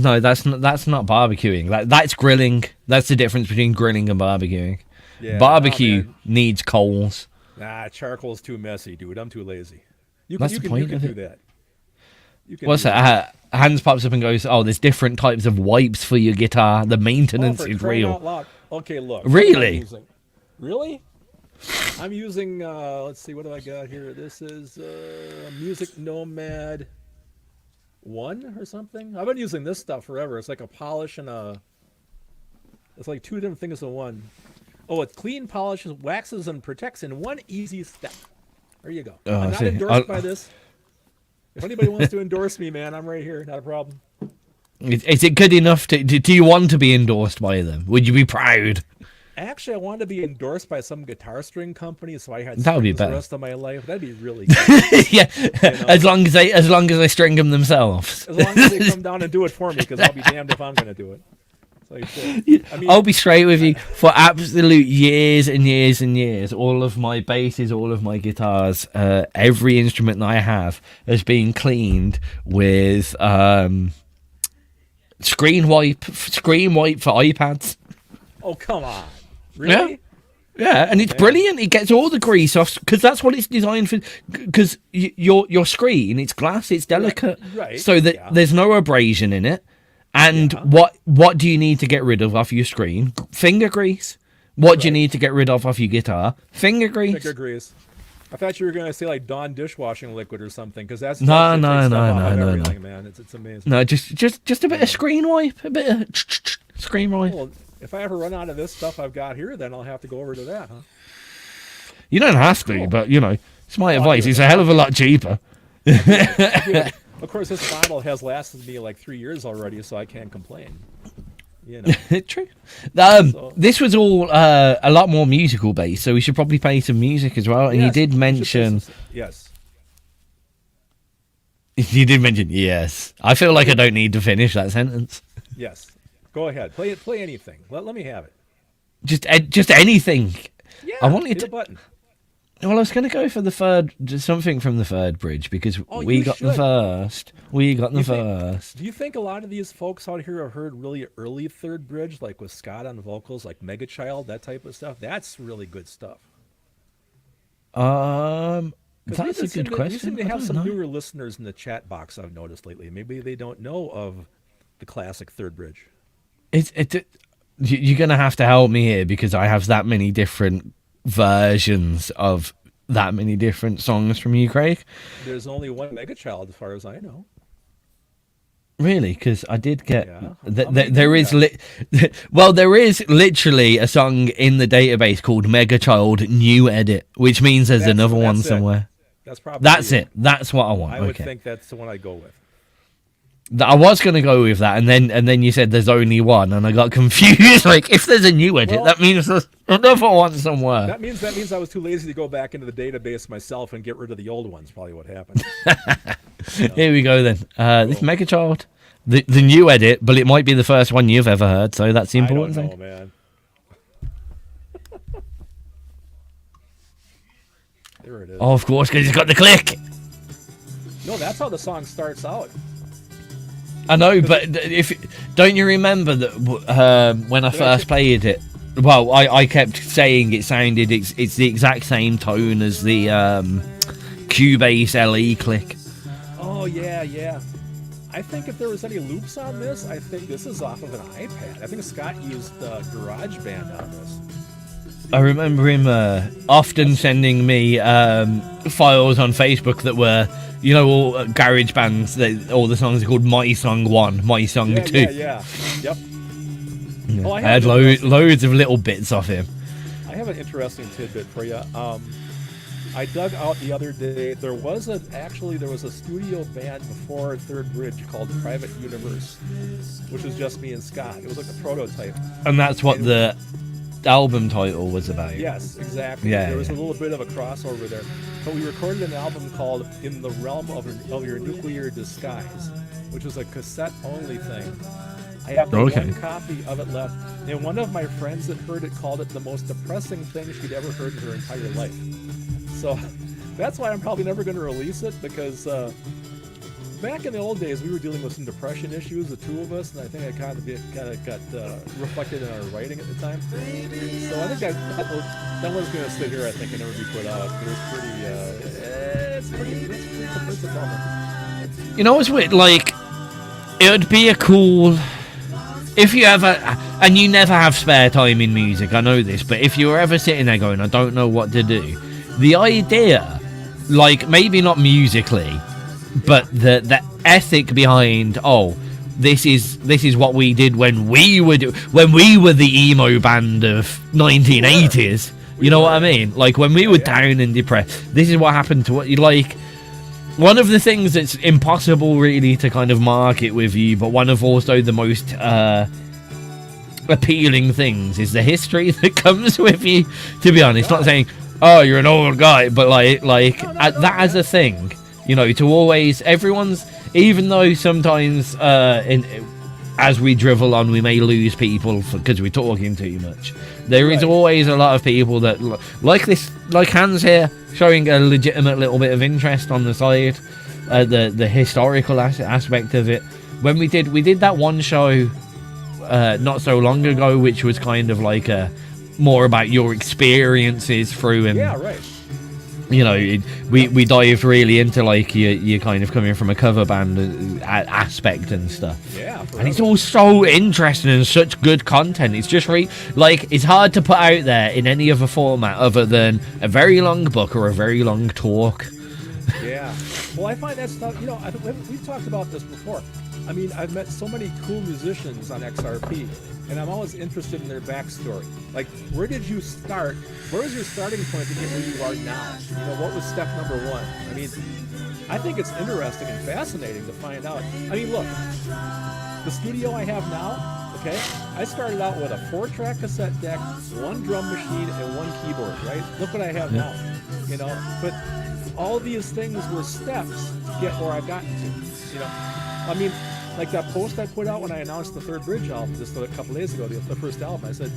barbecuing. That's grilling. That's the difference between grilling and barbecuing. Yeah, Barbecue needs coals. Nah, charcoal's too messy, dude. I'm too lazy. You That's can the point do of it. that. What's that? Hans pops up and goes, "Oh, there's different types of wipes for your guitar. The maintenance is real." Okay, look. Really? Really? I'm using, let's see, what do I got here? This is Music Nomad 1 or something. I've been using this stuff forever. It's like a polish and it's like two different things in one. Oh, it clean, polishes, waxes, and protects in one easy step. There you go. I'm not endorsed by this. If anybody wants to endorse me, man, I'm right here. Not a problem. Is it good enough do you want to be endorsed by them? Would you be proud? Actually, I wanted to be endorsed by some guitar string company, so I had That would be strings the better. rest of my life. That'd be really good. Yeah, know? as long as they string them themselves. As long as they come down and do it for me, because I'll be damned if I'm going to do it. So I mean, I'll be straight with you. For absolute years and years and years, all of my basses, all of my guitars, every instrument that I have has been cleaned with screen wipe for iPads. oh, come on. Really? Yeah, and it's brilliant. It gets all the grease off because that's what it's designed for. Because your screen, it's glass, it's delicate, Right, so that yeah. there's no abrasion in it. And Yeah. what do you need to get rid of off your screen? Finger grease. What do you need to get rid of off your guitar? Finger grease. Finger grease. I thought you were going to say like Dawn dishwashing liquid or something, because that's No, that shit no, takes stuff no, off no, of no, no. everything, man. It's amazing. No, just a bit of screen wipe, a bit of screen wipe. Well, if I ever run out of this stuff I've got here, then I'll have to go over to that, huh? You don't have to, but it's my advice. It's a hell of a lot cheaper. Of course, this bottle has lasted me like 3 years already, so I can't complain. You know. True. This was all a lot more musical based, so we should probably play some music as well. And Yes, you did we should play mention, some- yes. yes. I feel like I don't need to finish that sentence. Yes. Go ahead. Play it. Play anything. Let me have it. Just anything. Yeah. I wanted hit to. a button. Well, I was going to go for the third, just something from the third bridge because Oh, we you got the should. first. We got the You think- first. Do you think a lot of these folks out here have heard really early third bridge, like with Scott on vocals, like Mega Child, that type of stuff? That's really good stuff. 'Cause That's a good We question. seem to I have don't some know. newer listeners in the chat box I've noticed lately. Maybe they don't know of the classic third bridge. You're going to have to help me here because I have that many different versions of that many different songs from you, Craig. There's only one Mega Child, as far as I know. Really? Because I did get Yeah. How many there do you is well, there is literally a song in the database called Mega Child New Edit, which means there's another one That's it. somewhere. That's probably That's it. That's what I want. I would okay. think that's the one I'd go with. I was going to go with that, and then you said there's only one, and I got confused. Like, if there's a new edit, Well- that means there's another one somewhere. That means I was too lazy to go back into the database myself and get rid of the old ones. Probably what happened. Here we go then. This Mega Child, the new edit, but it might be the first one you've ever heard, so that's the I don't important know, thing. man. There it is. Oh, of course, because it's got the click. No, that's how the song starts out. I know, but if don't you remember that when I first played it? Well, I kept saying it sounded it's the exact same tone as the Cubase LE click. Oh yeah. I think if there was any loops on this, I think this is off of an iPad. I think Scott used GarageBand on this. I remember him often sending me files on Facebook that were, all garage bands. All the songs are called My Song 1, My Song 2. Yeah. Yep. Oh, I had loads of little bits off him. I have an interesting tidbit for you. I dug out the other day. There was a studio band before Third Bridge called Private Universe, which was just me and Scott. It was like a prototype. And that's what the album title was about. Yes, exactly. Yeah, There was yeah. a little bit of a crossover there. But we recorded an album called In the Realm of Your Nuclear Disguise, which was a cassette-only thing. I have one copy of it left, and one of my friends that heard it called it the most depressing thing she'd ever heard in her entire life. So that's why I'm probably never going to release it, because back in the old days, we were dealing with some depression issues, the two of us, and I think I kind of got reflected in our writing at the time. So I think that one's going to sit here, I think, and never be put out. But it's a bummer. It's weird. Like, it would be a cool if you ever, and you never have spare time in music, I know this, but if you're ever sitting there going, I don't know what to do, the idea, like maybe not musically, but the ethic behind, this is what we did when we were the emo band of 1980s. You know what I mean? Like when we were down and depressed. This is what happened to what you like. One of the things that's impossible really to kind of market with you, but one of also the most appealing things is the history that comes with you. To be honest, not saying, oh, you're an old guy, but that as a thing, you know, to always even though sometimes as we drivel on, we may lose people because we're talking too much. There is always a lot of people that like this, like Hans here, showing a legitimate little bit of interest on the side, the historical aspect of it. When we did that one show not so long ago, which was kind of like more about your experiences through and you know, we dived really into like you kind of coming from a cover band aspect and stuff. Yeah, and it's all so interesting and such good content. It's just it's hard to put out there in any other format other than a very long book or a very long talk. Yeah. Well, I find that stuff. You know, we've talked about this before. I mean, I've met so many cool musicians on XRP, and I'm always interested in their backstory. Like, where did you start? Where was your starting point to get where you are now? You know, what was step number one? I mean, I think it's interesting and fascinating to find out. I mean, look, the studio I have now, okay, I started out with a 4-track cassette deck, 1 drum machine, and 1 keyboard, right? Look what I have now, you know? But all these things were steps to get where I've gotten to, you know? I mean, like that post I put out when I announced the Third Bridge album just a couple days ago, the first album, I said,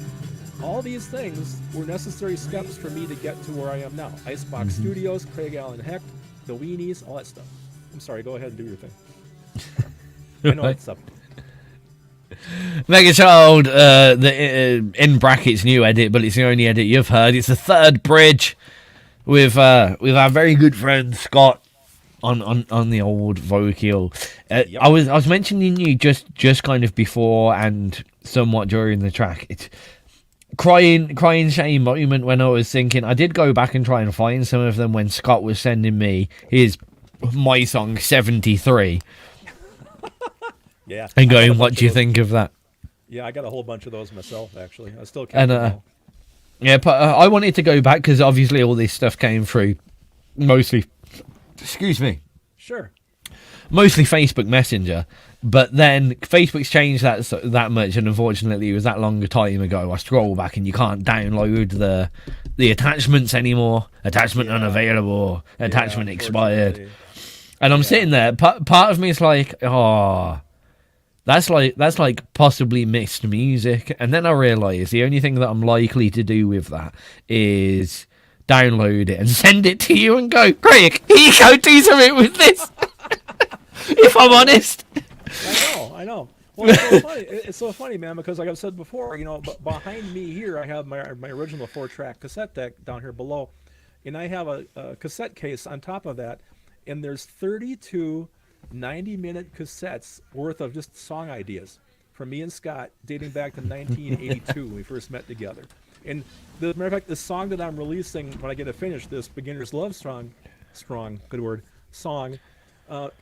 all these things were necessary steps for me to get to where I am now. Icebox Studios, Craig Allen Heck, the Weenies, all that stuff. I'm sorry, go ahead and do your thing. I know it's up. Mega Child, in brackets new edit, but it's the only edit you've heard. It's the Third Bridge with our very good friend Scott on the old vocal. I was mentioning you just kind of before and somewhat during the track. It's crying shame moment when I was thinking. I did go back and try and find some of them when Scott was sending me my song 73. Yeah. And going, what do you think of that? Yeah, I got a whole bunch of those myself, actually. I still can't. Yeah, but I wanted to go back because obviously all this stuff came through mostly. Excuse me. Sure. Mostly Facebook Messenger, but then Facebook's changed that much, and unfortunately, it was that long a time ago. I scroll back and you can't download the attachments anymore. Attachment unavailable. Attachment expired. And I'm sitting there. Part of me is like, oh. That's like possibly missed music. And then I realise the only thing that I'm likely to do with that is download it and send it to you and go, Craig, here you go, do something with this. If I'm honest. I know. Well, it's so funny. It's so funny, man, because like I've said before, you know, behind me here, I have my original 4-track cassette deck down here below, and I have a cassette case on top of that, and there's 32 90-minute cassettes worth of just song ideas from me and Scott dating back to 1982 when we first met together. And as a matter of fact, the song that I'm releasing when I get it finished, this Beginner's Love strong, good word, song,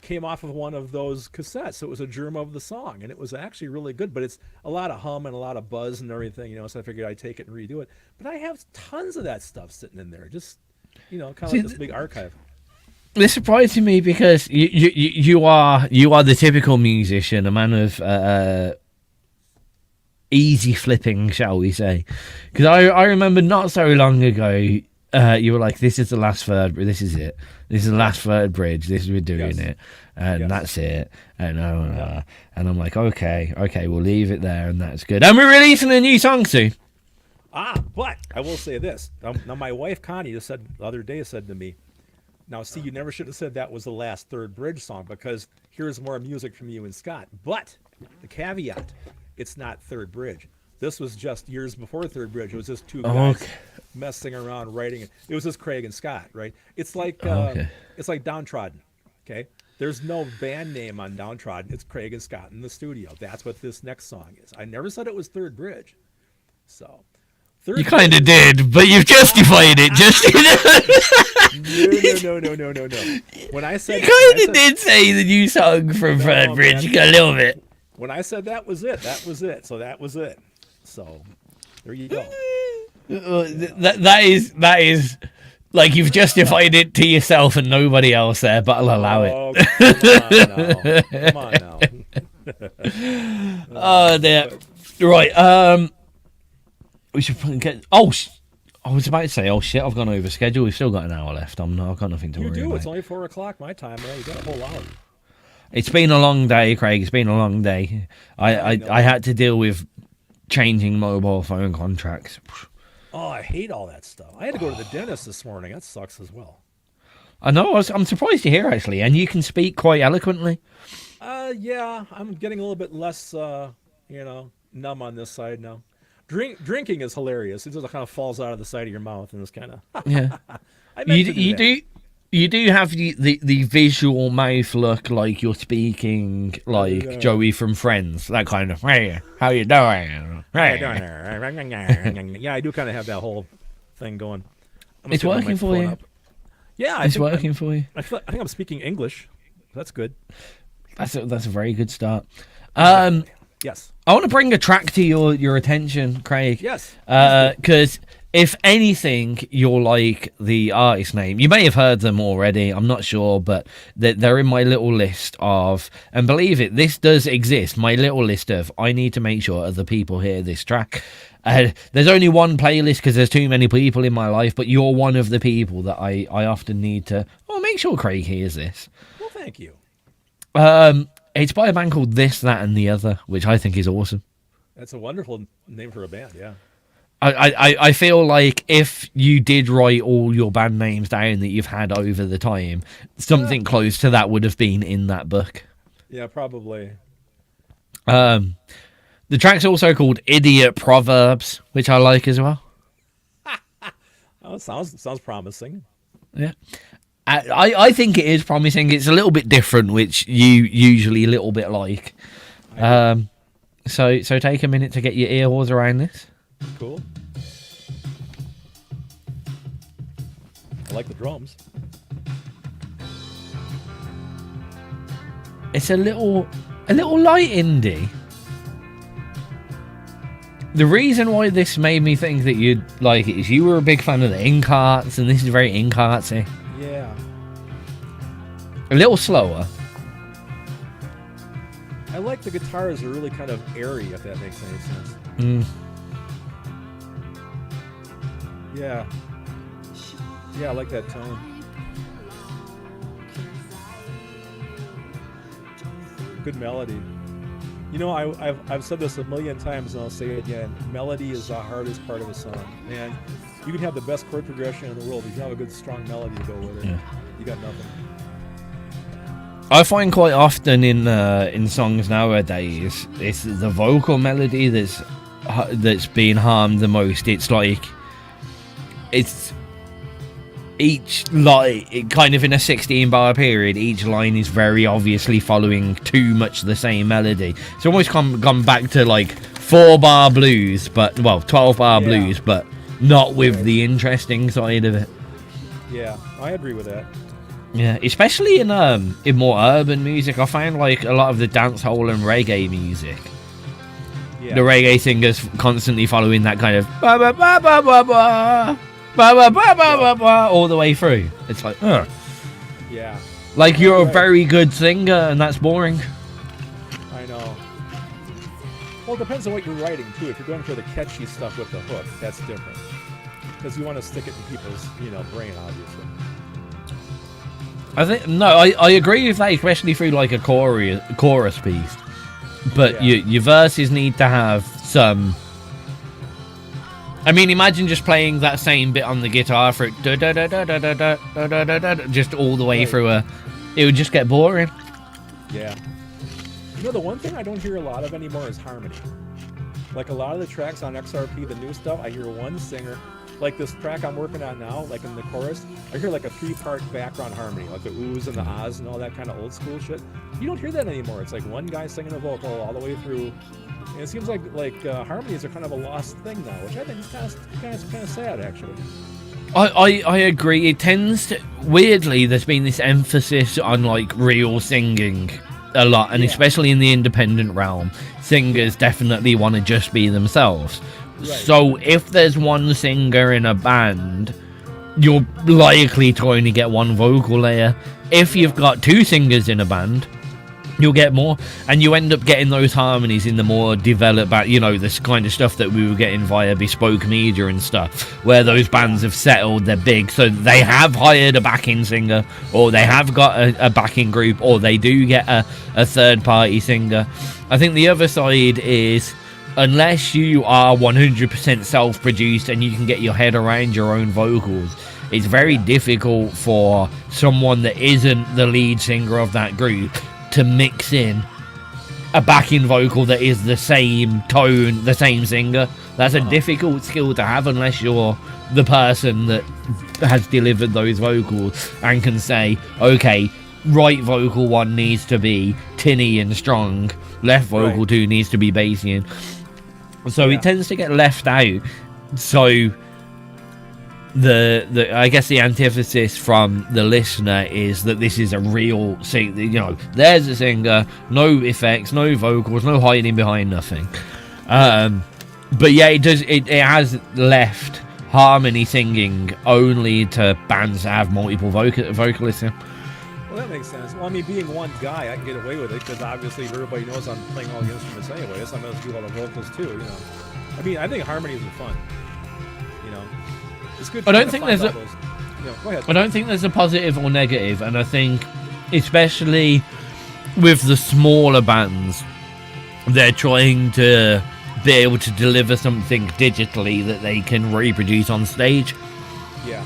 came off of one of those cassettes. It was a germ of the song, and it was actually really good, but it's a lot of hum and a lot of buzz and everything, you know, so I figured I'd take it and redo it. But I have tons of that stuff sitting in there, just, you know, kind of like this big archive. This surprises me because you are the typical musician, a man of easy flipping, shall we say? Because I remember not so long ago, you were like, "This is the last third. This is it. This is the last third bridge. This is we're doing it, and that's it." And and I'm like, "Okay, we'll leave it there, and that's good." And we're releasing a new song soon. But I will say this. Now my wife Connie the other day said to me, "Now, see, you never should have said that was the last Third Bridge song because here's more music from you and Scott. But the caveat, it's not Third Bridge. This was just years before Third Bridge. It was just two guys messing around writing it. It was just Craig and Scott, right? It's like it's like Downtrodden, okay? There's no band name on Downtrodden. It's Craig and Scott in the studio. That's what this next song is. I never said it was Third Bridge. So, Third You kind of Bridge- did, but you've justified it. Just No. When I said you kind of did say the new song from Third Bridge man. a little bit. When I said that was it, that was it. So that was it. So there you go. That is like you've justified it to yourself and nobody else there, but I'll allow it. Oh, come on now. Oh dear. Right. We should get. I was about to say, oh shit, I've gone over schedule. We've still got an hour left. I've got nothing to You worry do. about. It's only 4:00 my time. Man. You got a whole hour. It's been a long day, Craig. It's been a long day. I know. I had to deal with changing mobile phone contracts. Oh, I hate all that stuff. I had to go to the dentist this morning. That sucks as well. I know. I'm surprised to hear actually, and you can speak quite eloquently. Yeah, I'm getting a little bit less, numb on this side now. Drinking is hilarious. It just kind of falls out of the side of your mouth and it's kind of. Yeah. I meant to You that. you do have the visual mouth look like you're speaking like Yeah. Joey from Friends. That kind of, hey, how you doing? Hey. Yeah, I do kind of have that whole thing going. I'm gonna It's sit with my working for phone you. up. Yeah, I It's think working for you. I think I'm speaking English. That's good. That's a very good start. Yes. I want to bring a track to your attention, Craig. Yes. Because if anything, you're like the artist name. You may have heard them already. I'm not sure, but they're in my little list of. And believe it, this does exist. My little list of. I need to make sure other people hear this track. There's only one playlist because there's too many people in my life. But you're one of the people that I often need to. Oh, make sure Craig hears this. Well, thank you. It's by a band called This, That, and the Other, which I think is awesome. That's a wonderful name for a band. Yeah. I feel like if you did write all your band names down that you've had over the time, something close to that would have been in that book. Yeah, probably. The track's also called Idiot Proverbs, which I like as well. Oh, it sounds promising. Yeah. I think it is promising. It's a little bit different, which you usually a little bit like. So take a minute to get your ear holes around this. Cool. I like the drums. It's a little light indie. The reason why this made me think that you'd like it is you were a big fan of the ink arts, and this is very ink artsy. Yeah. A little slower. I like the guitars are really kind of airy, if that makes any sense. Mm. Yeah. Yeah, I like that tone. Good melody. You know, I've said this a million times, and I'll say it again. Melody is the hardest part of a song. Man, you can have the best chord progression in the world. If you have a good, strong melody to go with it, Yeah. you got nothing. I find quite often in songs nowadays, it's the vocal melody that's being harmed the most. It's like it's each line, kind of in a 16-bar period, each line is very obviously following too much the same melody. It's almost gone back to like 4-bar blues, 12-bar Yeah. blues, but not with the interesting side of it. Yeah, I agree with that. Yeah, especially in more urban music, I find like a lot of the dancehall and reggae music. Yeah. The reggae singers constantly following that kind of ba ba ba ba ba ba ba ba ba ba ba ba all the way through. It's like, Yeah, like you're a Right. very good singer and that's boring. I know. Well, it depends on what you're writing too. If you're going for the catchy stuff with the hook, that's different. Because you want to stick it in people's, brain, obviously. I agree with that, especially through like a chorus piece. But Yeah. your verses need to have some. I mean, imagine just playing that same bit on the guitar for just all the way Right. through it would just get boring. Yeah. You know, the one thing I don't hear a lot of anymore is harmony. Like a lot of the tracks on XRP, the new stuff, I hear one singer like this track I'm working on now, like in the chorus, I hear like a 3-part background harmony, like the oohs and the ahs and all that kind of old school shit. You don't hear that anymore. It's like one guy singing a vocal all the way through. And it seems like harmonies are kind of a lost thing now, which I think is kind of sad, actually. I agree. It tends to, weirdly, there's been this emphasis on like real singing a lot, and Yeah. especially in the independent realm, singers definitely want to just be themselves. Right. So if there's one singer in a band, you're likely to only get one vocal layer. If you've got two singers in a band, you'll get more, and you end up getting those harmonies in the more developed, this kind of stuff that we were getting via bespoke media and stuff, where those bands have settled, they're big, so they have hired a backing singer, or they have got a backing group, or they do get a third-party singer. I think the other side is, unless you are 100% self-produced and you can get your head around your own vocals, it's very difficult for someone that isn't the lead singer of that group to mix in a backing vocal that is the same tone, the same singer. That's a difficult skill to have unless you're the person that has delivered those vocals and can say, okay, right vocal 1 needs to be tinny and strong, left vocal Right. 2 needs to be bassy. So Yeah. it tends to get left out. So the I guess the antithesis from the listener is that this is a real there's a singer, no effects, no vocals, no hiding behind nothing. But yeah, it has left harmony singing only to bands that have multiple vocalists in. Well, that makes sense. Well, I mean, being one guy, I can get away with it because obviously everybody knows I'm playing all the instruments anyway, so I'm going to do all the vocals too, I mean, I think harmonies are fun. It's good. I don't to think find there's all those. Go ahead. I don't think there's a positive or negative, and I think especially with the smaller bands, they're trying to be able to deliver something digitally that they can reproduce on stage. Yeah.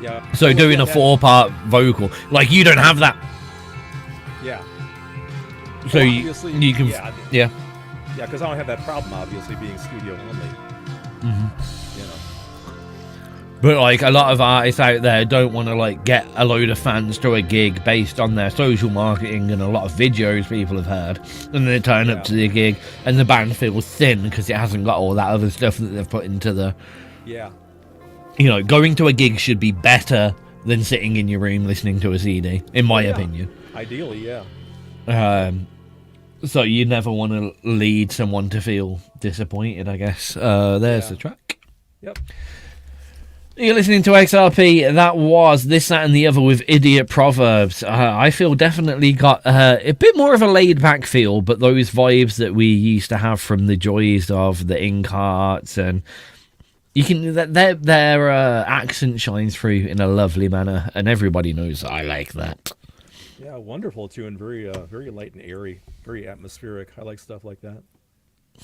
Yeah. So Well, doing yeah, a 4-part vocal, like, you don't have that. Yeah. So Well, you obviously, can yeah. yeah. Yeah, because I don't have that problem, obviously, being studio only. But like a lot of artists out there don't want to like get a load of fans to a gig based on their social marketing and a lot of videos people have heard, and they turn up to the gig and the band feels thin because it hasn't got all that other stuff that they've put into the. Yeah. Going to a gig should be better than sitting in your room listening to a CD, in my opinion. Ideally, yeah. So you never want to lead someone to feel disappointed, I guess. There's the track. Yep. You're listening to XRP. That was This, That and the Other with Idiot Proverbs. I feel definitely got a bit more of a laid-back feel, but those vibes that we used to have from the joys of the ink arts, and you can their accent shines through in a lovely manner, and everybody knows I like that. Yeah, wonderful tune. Very light and airy, very atmospheric. I like stuff like that.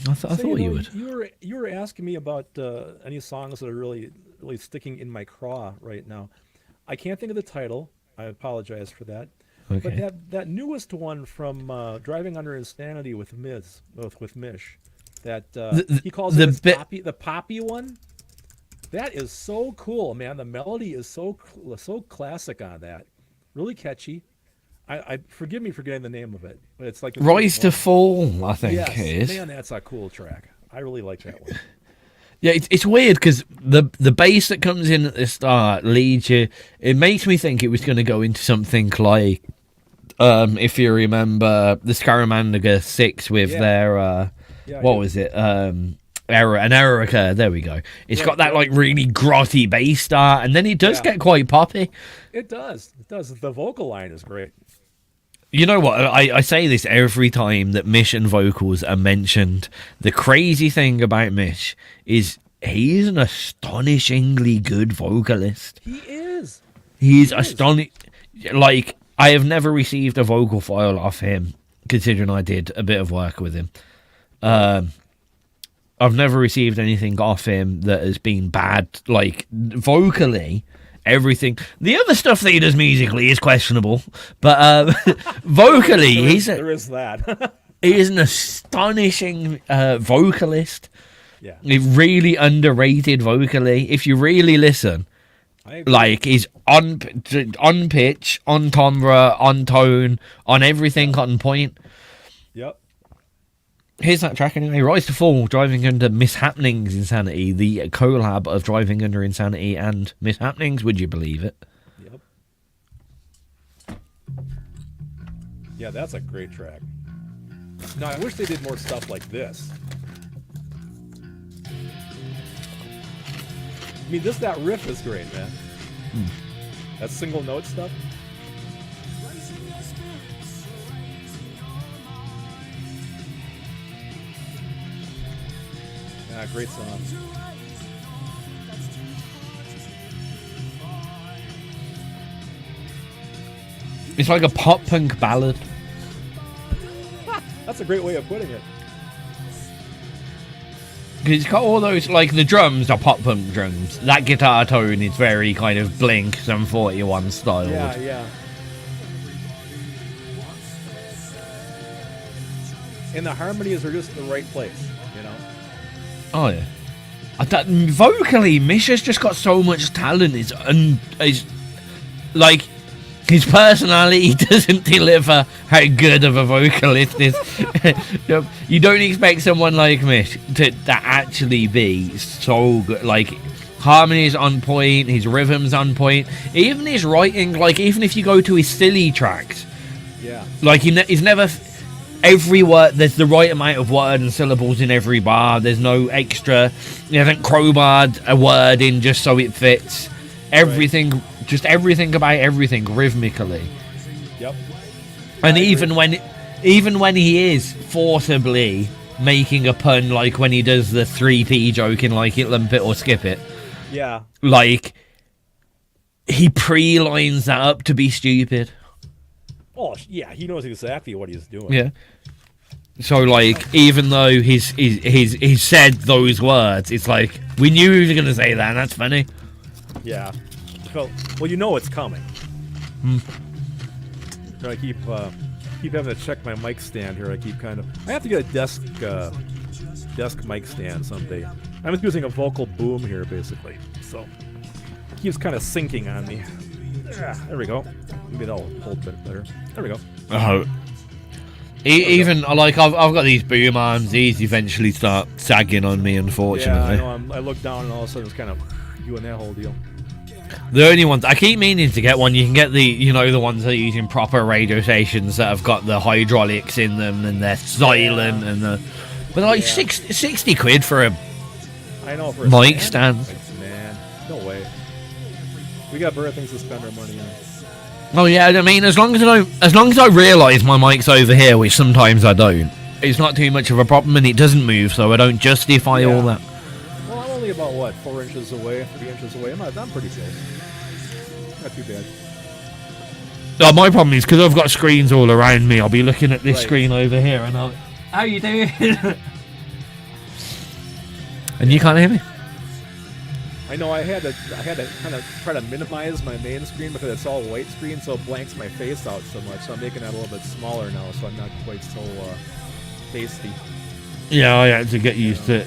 I thought you would. You were asking me about any songs that are really sticking in my craw right now. I can't think of the title. I apologize for that. Okay. But that newest one from Driving Under Insanity with Mish, that he calls the poppy one. That is so cool, man. The melody is so classic on that. Really catchy. I forgive me for getting the name of it, but it's like Rise to Fall, I think yes, it is. man, that's a cool track. I really like that one. Yeah, it's weird because the bass that comes in at the start leads you. It makes me think it was going to go into something like, if you remember, the Scaramanga 6 with their what was it? Erica. There we go. It's got that like really grotty bass start, and then it does get quite poppy. It does. It does. The vocal line is great. You know what? I say this every time that Mish and vocals are mentioned. The crazy thing about Mish is he's an astonishingly good vocalist. He is. He's astonishing. Like, I have never received a vocal file off him, considering I did a bit of work with him. I've never received anything off him that has been bad. Like, vocally, everything. The other stuff that he does musically is questionable, but vocally, there is that. he is an astonishing vocalist. Yeah. It's really underrated vocally. If you really listen, I agree. like he's on pitch, on timbre, on tone, on everything on point. Yep. Here's that track anyway. Rise to Fall, Driving Under Mishappenings Insanity, the collab of Driving Under Insanity and Mishappenings. Would you believe it? Yep. Yeah, that's a great track. Now, I wish they did more stuff like this. I mean, that riff is great, man. That single note stuff. Yeah, great song. It's like a pop punk ballad. That's a great way of putting it. It's got all those, like the drums are pop punk drums. That guitar tone is very kind of Blink, some 41 style. Yeah, yeah. And the harmonies are just in the right place, you know? Oh yeah. Vocally, Misha's just got so much talent. It's like his personality doesn't deliver how good of a vocalist is. You don't expect someone like Mish to actually be so good. Like harmonies on point, his rhythms on point, even his writing. Like even if you go to his silly tracks, Yeah. like he's never. Every word, there's the right amount of word and syllables in every bar. There's no extra. He hasn't crowbarred a word in just so it fits. Everything, just everything about everything rhythmically. Yep. And I even when he is forcibly making a pun, like when he does the 3P joke in like it, lump it or skip it, Yeah. like he pre-lines that up to be stupid. Oh, yeah, he knows exactly what he's doing. Yeah. So like, even though he's said those words, it's like we knew he was gonna say that, and that's funny. Yeah. Well, you know it's coming. I keep having to check my mic stand here. I have to get a desk mic stand someday. I'm just using a vocal boom here, basically. So it keeps kind of sinking on me. Yeah, there we go. Maybe that'll hold a bit better. There we go. Oh. Even like I've got these boom arms. These eventually start sagging on me, Yeah, unfortunately. I know. I look down and all of a sudden it's kind of doing that whole deal. The only ones I keep meaning to get one. You can get the ones that are using proper radio stations that have got the hydraulics in them and they're silent but they're like 60 quid for a I know for a mic stand. Man, no way. We got better things to spend our money on. Oh yeah, I mean, as long as I realise my mic's over here, which sometimes I don't, it's not too much of a problem and it doesn't move, so I don't justify all that. Well, I'm only about 4 inches away, 3 inches away. I'm pretty close. Not too bad. Oh, my problem is because I've got screens all around me. I'll be looking at this Right. screen over here, and I'll. How you doing? And you can't hear me. I know I had to kind of try to minimize my main screen because it's all white screen, so it blanks my face out so much. So I'm making that a little bit smaller now, so I'm not quite so pasty. Yeah, I had to get used to it.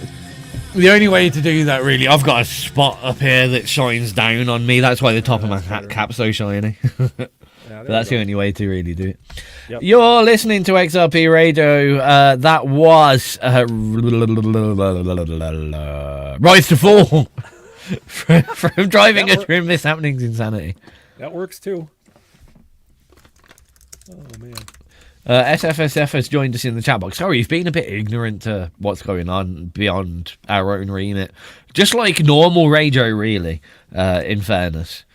The only way to do that, really, I've got a spot up here that shines down on me. That's why the top of my hat cap's so shiny. Yeah, But that's the only way to really do it. Yep. You're listening to XRP Radio. That was Rise to Fall from Driving That Under Mishappenings Insanity. That works too. Oh man. SFSF has joined us in the chat box. Sorry, you've been a bit ignorant to what's going on beyond our own remit. Just like normal radio, really, in fairness.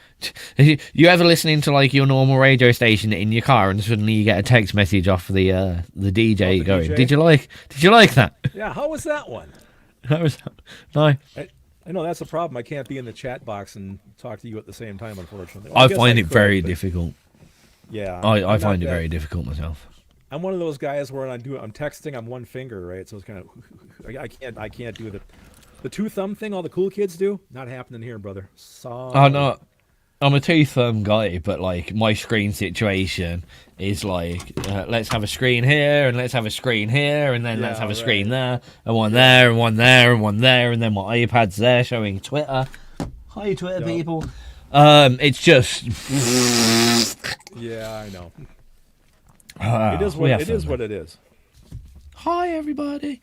You ever listening to like your normal radio station in your car and suddenly you get a text message off the DJ going, DJ? Did you like that? Yeah, how was that one? That was no. I know that's a problem. I can't be in the chat box and talk to you at the same time, unfortunately. Well, I guess find it could, very but difficult. Yeah, I I'm find not it that- very difficult myself. I'm one of those guys where I'm texting on one finger, right? So it's kind of I can't do the two thumb thing all the cool kids do. Not happening here, brother. So Oh no. I'm a tooth firm guy, but like my screen situation is like, let's have a screen here, and let's have a screen here, and then let's Yeah, have a screen right. there, and one there, and one there, and one there, and then my iPad's there showing Twitter. Hi, Twitter Yep. people. It's just Yeah, I know. it is What it is. Hi, everybody.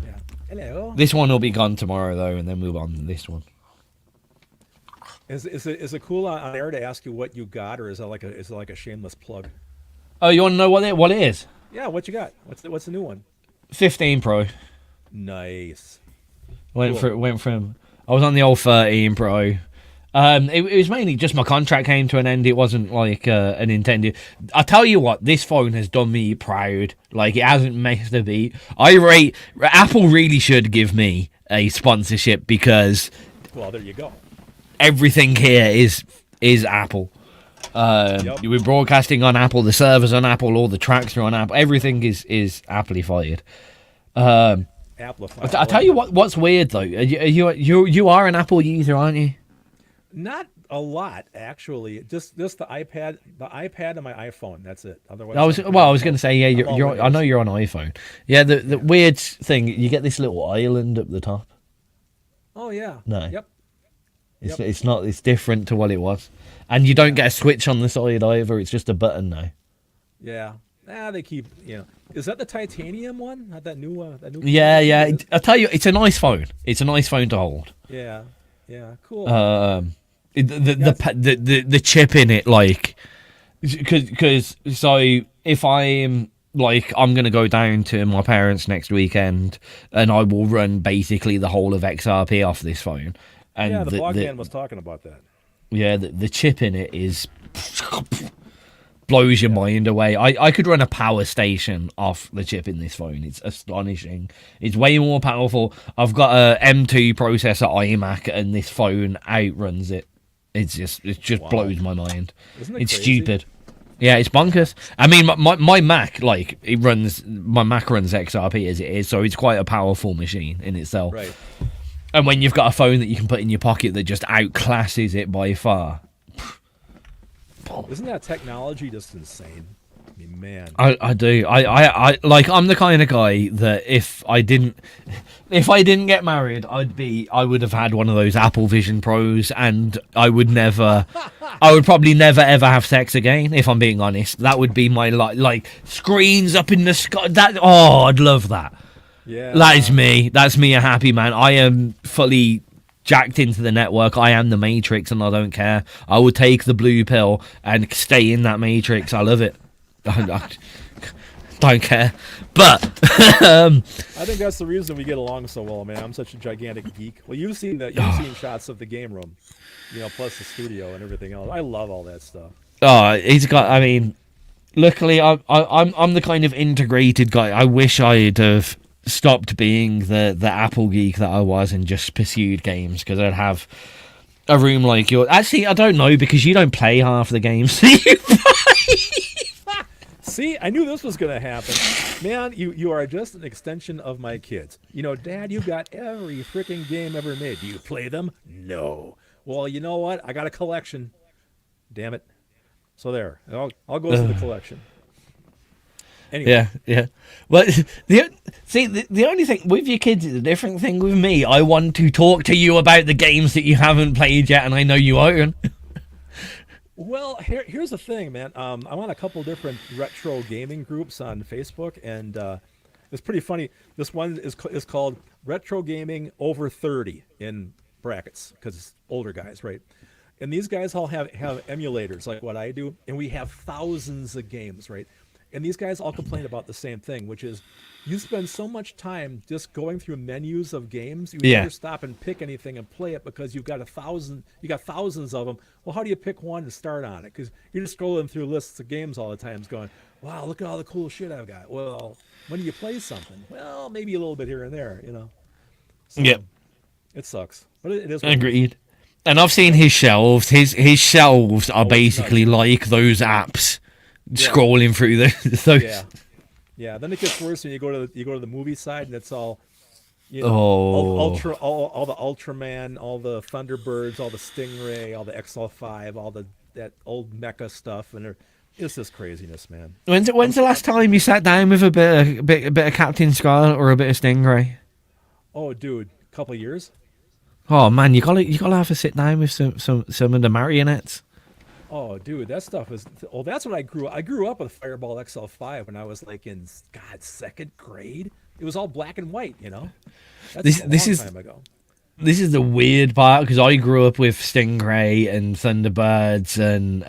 Yeah. Hello. This one will be gone tomorrow though, and then move on to this one. Is it cool on air to ask you what you got, or is it like a shameless plug? Oh, you want to know what it is? Yeah, what you got? What's the new one? 15 Pro. Nice. Went Cool. from. I was on the old 13 Pro. It was mainly just my contract came to an end. It wasn't like an intended. I tell you what, this phone has done me proud. Like it hasn't missed a beat. Apple really should give me a sponsorship because Well, there you go. everything here is Apple. Yep. We're broadcasting on Apple. The servers on Apple. All the tracks are on Apple. Everything is Apple-ified. Amplified. I tell you what's weird though. You are an Apple user, aren't you? Not a lot, actually. Just the iPad, and my iPhone. That's it. Otherwise, I was going to say, yeah, I'm all you're. I know you're on iPhone. Yeah, the weird thing, you get this little island up the top. Oh yeah. No. Yep. It's not. It's different to what it was, and you don't get a switch on the side either. It's just a button now. Yeah. They keep. Is that the titanium one? Not that new one. That new. Yeah, yeah. It is? I tell you, it's a nice phone. It's a nice phone to hold. Yeah. Yeah. Cool. The chip in it, like, because so if I'm like I'm gonna go down to my parents next weekend, and I will run basically the whole of XRP off this phone, and yeah, the blog man was talking about that. the chip in it is blows your mind away. I could run a power station off the chip in this phone. It's astonishing. It's way more powerful. I've got a M2 processor iMac, and this phone outruns it. It just blows my mind. Isn't it It's crazy? stupid. Yeah, it's bonkers. I mean, my Mac, like, my Mac runs XRP as it is, so it's quite a powerful machine in itself. Right. And when you've got a phone that you can put in your pocket that just outclasses it by far, Isn't that technology just insane? I mean, man. I do. I like. I'm the kind of guy that if I didn't get married, I would have had one of those Apple Vision Pros, and I would probably never ever have sex again. If I'm being honest, that would be my like screens up in the sky. I'd love that. Yeah. That is me. That's me, a happy man. I am fully jacked into the network. I am the Matrix, and I don't care. I would take the blue pill and stay in that Matrix. I love it. I don't care. But I think that's the reason we get along so well, man. I'm such a gigantic geek. Well, you've seen shots of the game room, plus the studio and everything else. I love all that stuff. he's got. I mean, luckily, I'm the kind of integrated guy. I wish I'd have stopped being the Apple geek that I was and just pursued games, because I'd have a room like yours. Actually, I don't know, because you don't play half the games that you play. See, I knew this was going to happen. Man, you are just an extension of my kids. Dad, you've got every freaking game ever made. Do you play them? No. Well, you know what? I got a collection. Damn it. So there. I'll go to the collection. Anyway. Yeah. Well, the only thing with your kids is a different thing with me. I want to talk to you about the games that you haven't played yet, and I know you own. Well, here's the thing, man. I'm on a couple different retro gaming groups on Facebook, and it's pretty funny. This one is called Retro Gaming Over 30 in brackets, because it's older guys, right? And these guys all have emulators like what I do, and we have thousands of games, right? And these guys all complain about the same thing, which is you spend so much time just going through menus of games, you never stop and pick anything and play it, because you got thousands of them. Well, how do you pick one to start on it? Because you're just scrolling through lists of games all the time, going, wow, look at all the cool shit I've got. Well, when do you play something? Well, maybe a little bit here and there, So, Yep. It sucks, but it is what it is. Agreed. And I've seen his shelves. His shelves are basically like those apps, scrolling through those. Yeah. Then it gets worse when you go to the movie side, and it's all You know, Oh. all the Ultraman, all the Thunderbirds, all the Stingray, all the XL5, all that old mecha stuff, and it's just craziness, man. When's the last time you sat down with a bit of Captain Scarlet or a bit of Stingray? Oh, dude, couple years. Oh man, you gotta have a sit down with some of the marionettes. Oh, dude, that stuff is. Oh, that's when I grew. I grew up with Fireball XL5 when I was like in second grade. It was all black and white, you know. That's This a long is time ago. this is the weird part because I grew up with Stingray and Thunderbirds and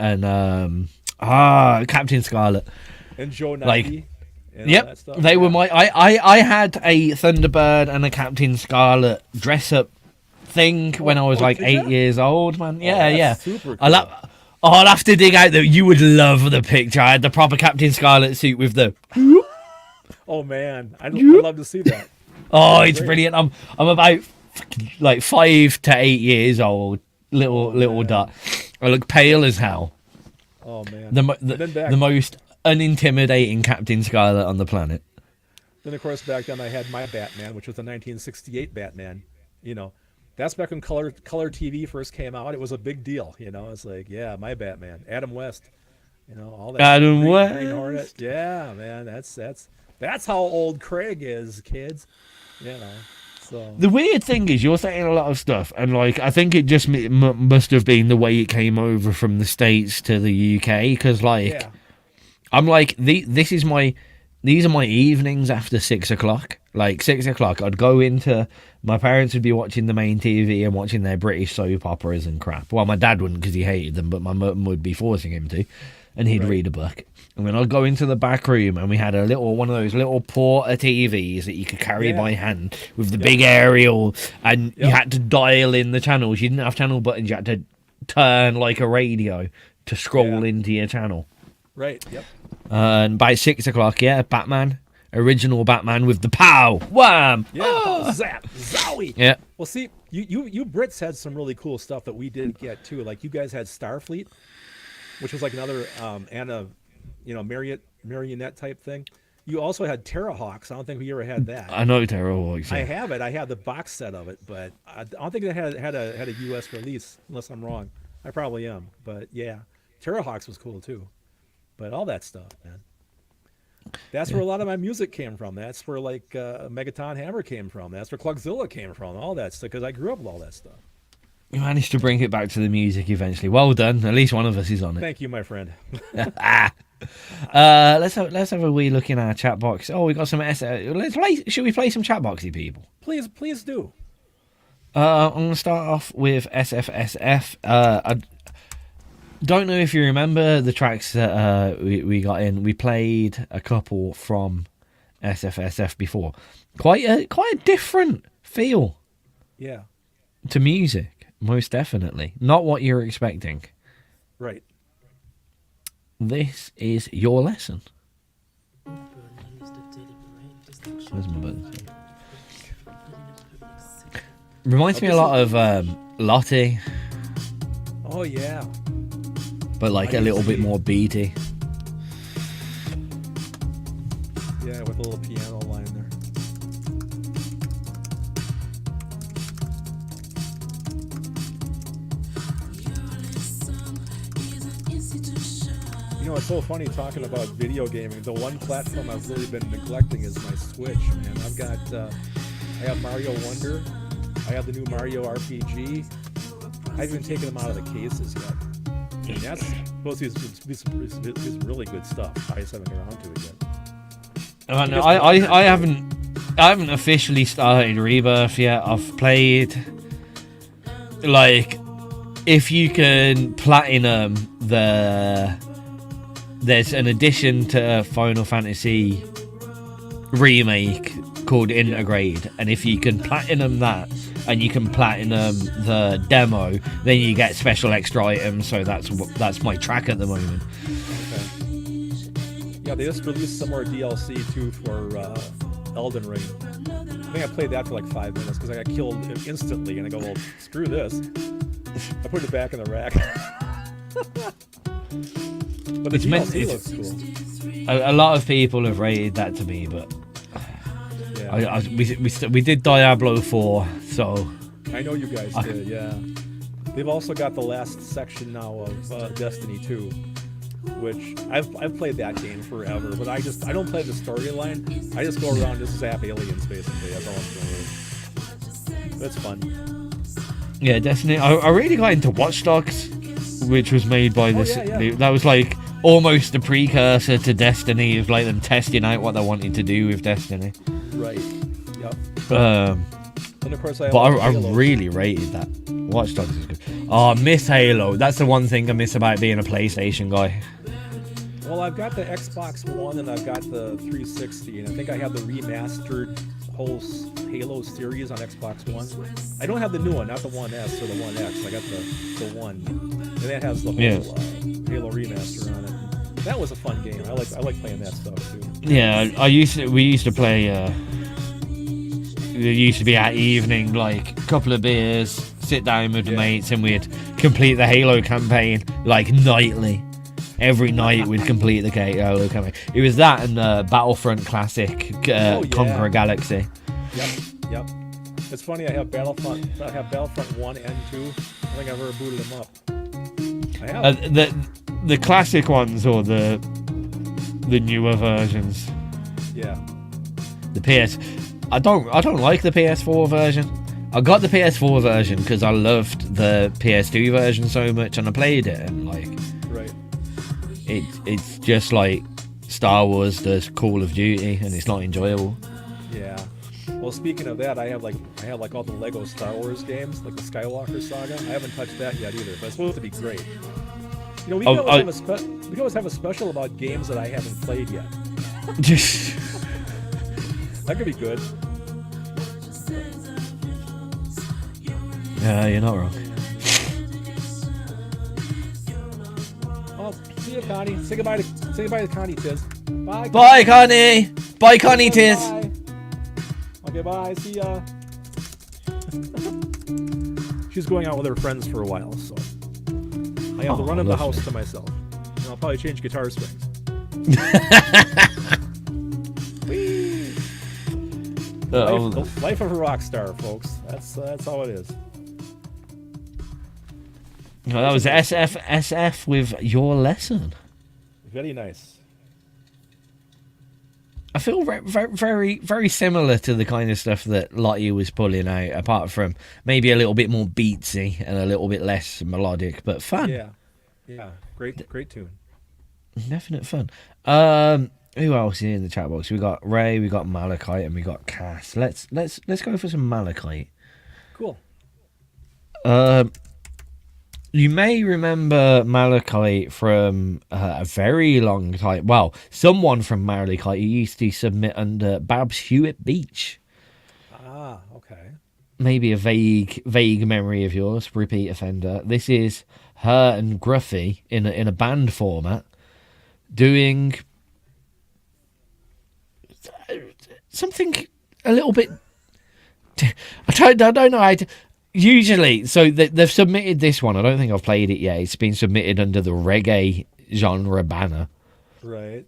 Captain Scarlet. And Joe Like, Nike. And all that Yep, stuff. they Yeah. were my. I had a Thunderbird and a Captain Scarlet dress up thing when I was like did 8 ya? years old, man. Yeah, that's yeah. super I'll, cool. I'll have to dig out the. You would love the picture. I had the proper Captain Scarlet suit with the. Oh man, I'd love to see that. Oh, it's great. brilliant. I'm about like 5 to 8 years old. Little dot. I look pale as hell. Oh man. The most unintimidating Captain Scarlet on the planet. Then of course back then I had my Batman, which was the 1968 Batman. You know, that's back when color TV first came out. It was a big deal. You know, it's like, yeah, my Batman, Adam West. You know, all that. Adam West. Green Hornet. Yeah, man, that's how old Craig is, kids. You know, so The weird thing is, you're saying a lot of stuff, and like I think it just must have been the way it came over from the States to the UK. Because like yeah, I'm like these are my evenings after 6 o'clock. Like 6 o'clock, I'd go into my parents would be watching the main TV and watching their British soap operas and crap. Well, my dad wouldn't because he hated them, but my mum would be forcing him to, and he'd read a book. And then I'd go into the back room, and we had one of those little porter TVs that you could carry by hand with the big aerial, and you had to dial in the channels. You didn't have channel buttons; you had to turn like a radio to scroll into your channel. right, yep. And by 6 o'clock, Batman, original Batman with the pow, wham, Yeah, zap, zowie. yeah. Well, see, you Brits had some really cool stuff that we didn't get too. Like you guys had Starfleet, which was like another marionette type thing. You also had Terrahawks. I don't think we ever had that. I know Terrorhawks. I have it. I have the box set of it, but I don't think it had a U.S. release, unless I'm wrong. I probably am, but yeah, Terrahawks was cool too. But all that stuff, man. That's where a lot of my music came from. That's where like Megaton Hammer came from. That's where Clugzilla came from. All that stuff, because I grew up with all that stuff. You managed to bring it back to the music eventually. Well done. At least one of us is on it. Thank you, my friend. Let's have a wee look in our chat box. Oh, we got some. Should we play some chat boxy people? Please do. I'm gonna start off with SFSF. I don't know if you remember the tracks that we got in. We played a couple from SFSF before. Quite a different feel Yeah. to music, most definitely. Not what you're expecting. Right. This is Your Lesson. Where's my button? Reminds me a lot of Lottie, Oh yeah. but like a little bit more beaty. Yeah, with a little piano line there. You know, it's so funny talking about video gaming. The one platform I've really been neglecting is my Switch, man. I've got, I have Mario Wonder. I have the new Mario RPG. I haven't even taken them out of the cases yet. And that's supposed to be some really good stuff. I just haven't got around to it yet. No, I haven't officially started Rebirth yet. I've played, like, if you can platinum there's an addition to Final Fantasy remake called Integrate, and if you can platinum that and you can platinum the demo, then you get special extra items. So that's my track at the moment. Okay. Yeah, they just released some more DLC too for Elden Ring. I think I played that for like 5 minutes because I got killed instantly, and I go, well, screw this. I put it back in the rack. But the DLC looks cool. A lot of people have rated that to me, but Yeah. We did Diablo 4, so I know you guys did, yeah. They've also got the last section now of Destiny 2, which I've played that game forever, but I don't play the storyline. I just go around and zap aliens, basically. That's all I'm doing. That's fun. yeah, Destiny. I really got into Watch Dogs, which was made by this. yeah. That was like almost a precursor to Destiny. It was like them testing out what they wanted to do with Destiny. Right. Yep. And of course, I really rated that. Watch Dogs is good. Oh, miss Halo. That's the one thing I miss about being a PlayStation guy. Well, I've got the Xbox One and I've got the 360, and I think I have the remastered whole Halo series on Xbox One. I don't have the new one, not the One S or the One X. I got the one, and that has the whole Halo remaster on it. That was a fun game. I like playing that stuff too. Yeah, we used to play. It used to be at evening, like a couple of beers, sit down with the mates, and we'd complete the Halo campaign like nightly. Every night we'd complete the Halo campaign. It was that and Battlefront Classic, Conquer a Galaxy. Yep. It's funny. I have Battlefront 1 and 2. I think I've ever booted them up. I have. The classic ones or the newer versions. Yeah. The PS. I don't like the PS4 version. I got the PS4 version because I loved the PS2 version so much, and I played it, and like, right. It's just like Star Wars does Call of Duty, and it's not enjoyable. Yeah. Well, speaking of that, I have all the Lego Star Wars games, like the Skywalker Saga. I haven't touched that yet either, but it's supposed to be great. You know, we can always have a special about games that I haven't played yet. That could be good. Yeah, you're not wrong. Oh, see you, Connie. Say goodbye to Connie, Tiz. Bye. Bye, Connie. Bye, Connie, Tiz. Bye. Okay, bye. See ya. She's going out with her friends for a while, so I have the run of the house to myself. And I'll probably change guitar strings. The life of a rock star, folks. That's how it is. Well, that was SF with Your Lesson. Very nice. I feel very, very similar to the kind of stuff that Lottie was pulling out, apart from maybe a little bit more beatsy and a little bit less melodic, but fun. Yeah. Great tune. Definite fun. Who else is in the chat box? We got Ray, we got Malachite, and we got Cass. Let's go for some Malachite. Cool. You may remember Malachite from a very long time. Well, someone from Malachite who used to submit under Babs Hewitt Beach. Ah, okay. Maybe a vague memory of yours, repeat offender. This is her and Gruffy in a band format doing something a little bit. I don't know how to. Usually, so they've submitted this one. I don't think I've played it yet. It's been submitted under the reggae genre banner. Right.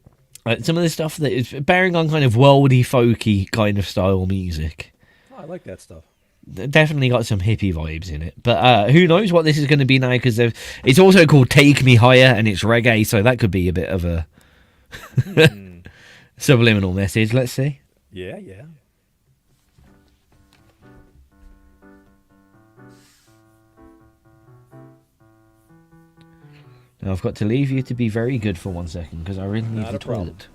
Some of the stuff that is bearing on kind of worldy, folky kind of style music. Oh, I like that stuff. Definitely got some hippie vibes in it. But who knows what this is going to be now, because it's also called Take Me Higher, and it's reggae, so that could be a bit of a subliminal message. Let's see. Yeah. Now I've got to leave you to be very good for 1 second, because I really need the toilet.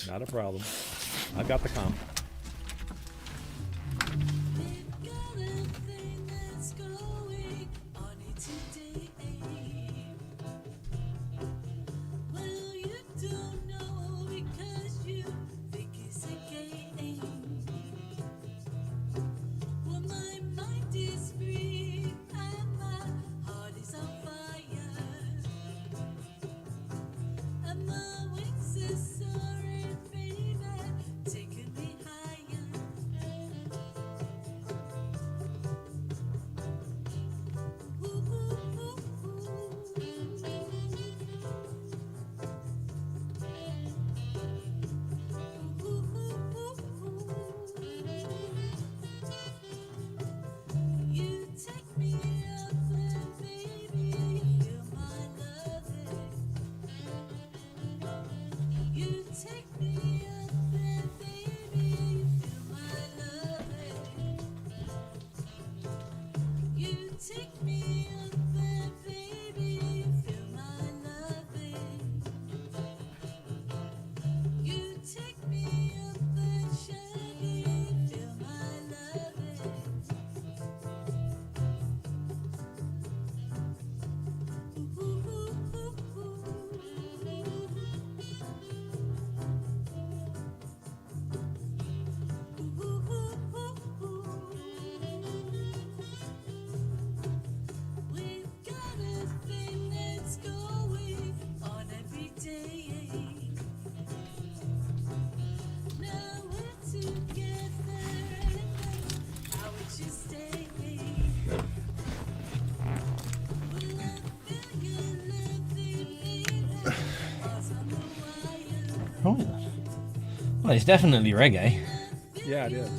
Not a problem. I've got the comp. And my wings are soaring, baby, taking me high. it's definitely reggae. Yeah, it is.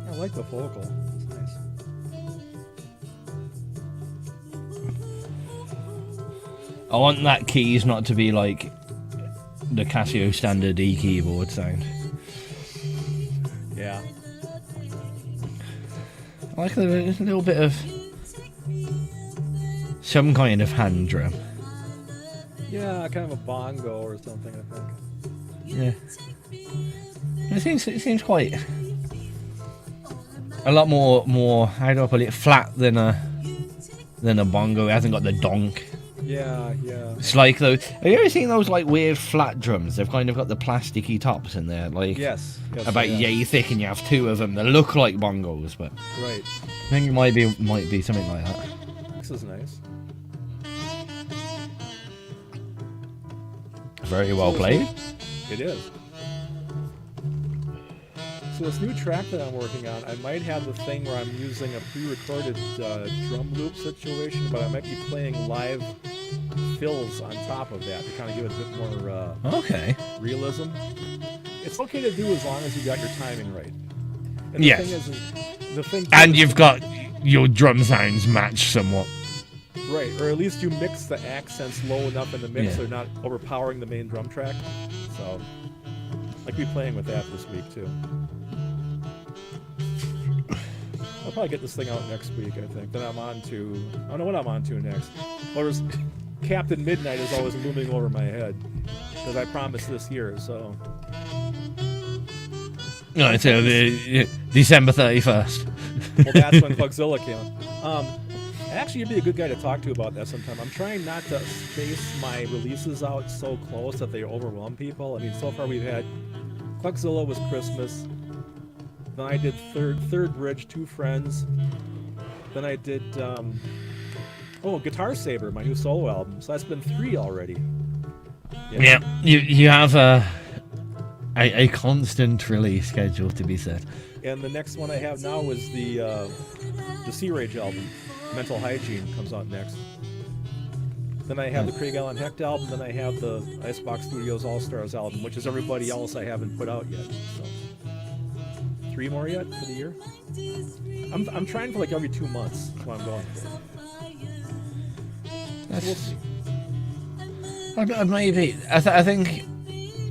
I like the vocal. It's nice. I want that keys not to be like the Casio standard E keyboard sound. Yeah. I like a little bit of some kind of hand drum. Yeah, kind of a bongo or something, I think. Yeah. It seems quite a lot more how do I put it, flat than a bongo. It hasn't got the donk. Yeah, yeah. It's like those. Have you ever seen those like weird flat drums? They've kind of got the plasticky tops in there, like Yes. about yeah. yay thick, and you have two of them that look like bongos, but Right. I think it might be something like that. This is nice. Very well played. It is. So this new track that I'm working on, I might have the thing where I'm using a pre-recorded drum loop situation, but I might be playing live fills on top of that to kind of give it a bit more Okay. realism. It's okay to do as long as you got your timing right. And Yes. The thing is the thing. And you've got your drum sounds matched somewhat. Right, or at least you mix the accents low enough in the mix, Yeah. so they're not overpowering the main drum track. So, I could be playing with that this week too. I'll probably get this thing out next week, I think. Then I'm on to, I don't know what I'm on to next. Well, there's Captain Midnight is always looming over my head because I promised this year. So, No, it's December 31st. well, that's when Bugzilla came on. Actually, you'd be a good guy to talk to about that sometime. I'm trying not to space my releases out so close that they overwhelm people. I mean, so far we've had Cluckzilla was Christmas. Then I did Third Bridge, Two Friends. Then I did Guitar Saber, my new solo album. So that's been 3 already. Yeah, you have a constant release schedule, to be said. And the next one I have now is the Sea Rage album. Mental Hygiene comes out next. Then I have the Craig Allen Hecht album. Then I have the Icebox Studios All Stars album, which is everybody else I haven't put out yet. So 3 more yet for the year. I'm trying for like every 2 months. That's what I'm going for. So we'll see. Maybe I think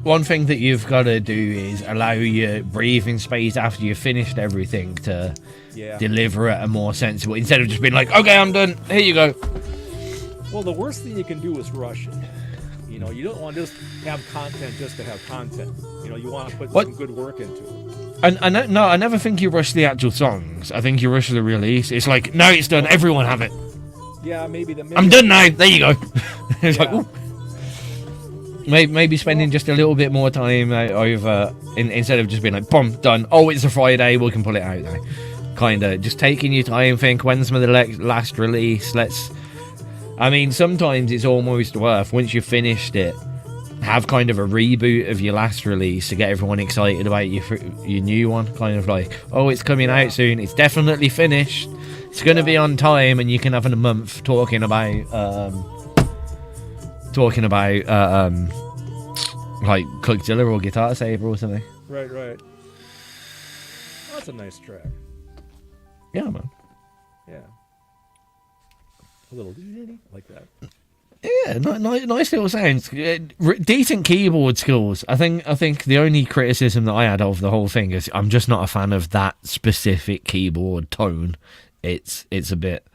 one thing that you've got to do is allow your breathing space after you've finished everything to Yeah. deliver at a more sensible, instead of just being like, okay, I'm done, here you go. Well, the worst thing you can do is rush it. You know, you don't want to just have content just to have content. You know, you want to put What? some good work into it. I never think you rush the actual songs. I think you rush the release. It's like, no, it's done, everyone have it. Yeah, maybe I'm done now, there you go. It's like, Yeah. ooh. Maybe spending just a little bit more time over, instead of just being like, boom, done. Oh, it's a Friday, we can pull it out now. Kind of just taking your time, think, when's my last release? I mean, sometimes it's almost worth, once you've finished it, have kind of a reboot of your last release to get everyone excited about your new one. Kind of like, oh, it's coming out soon, it's definitely finished, it's going to be on time, and you can have a month talking about like Cluckzilla or Guitar Saber or something. Right. That's a nice track. Yeah, man. Yeah. A little like that. Yeah, nice little sounds. Decent keyboard skills. I think the only criticism that I had of the whole thing is I'm just not a fan of that specific keyboard tone. It's a bit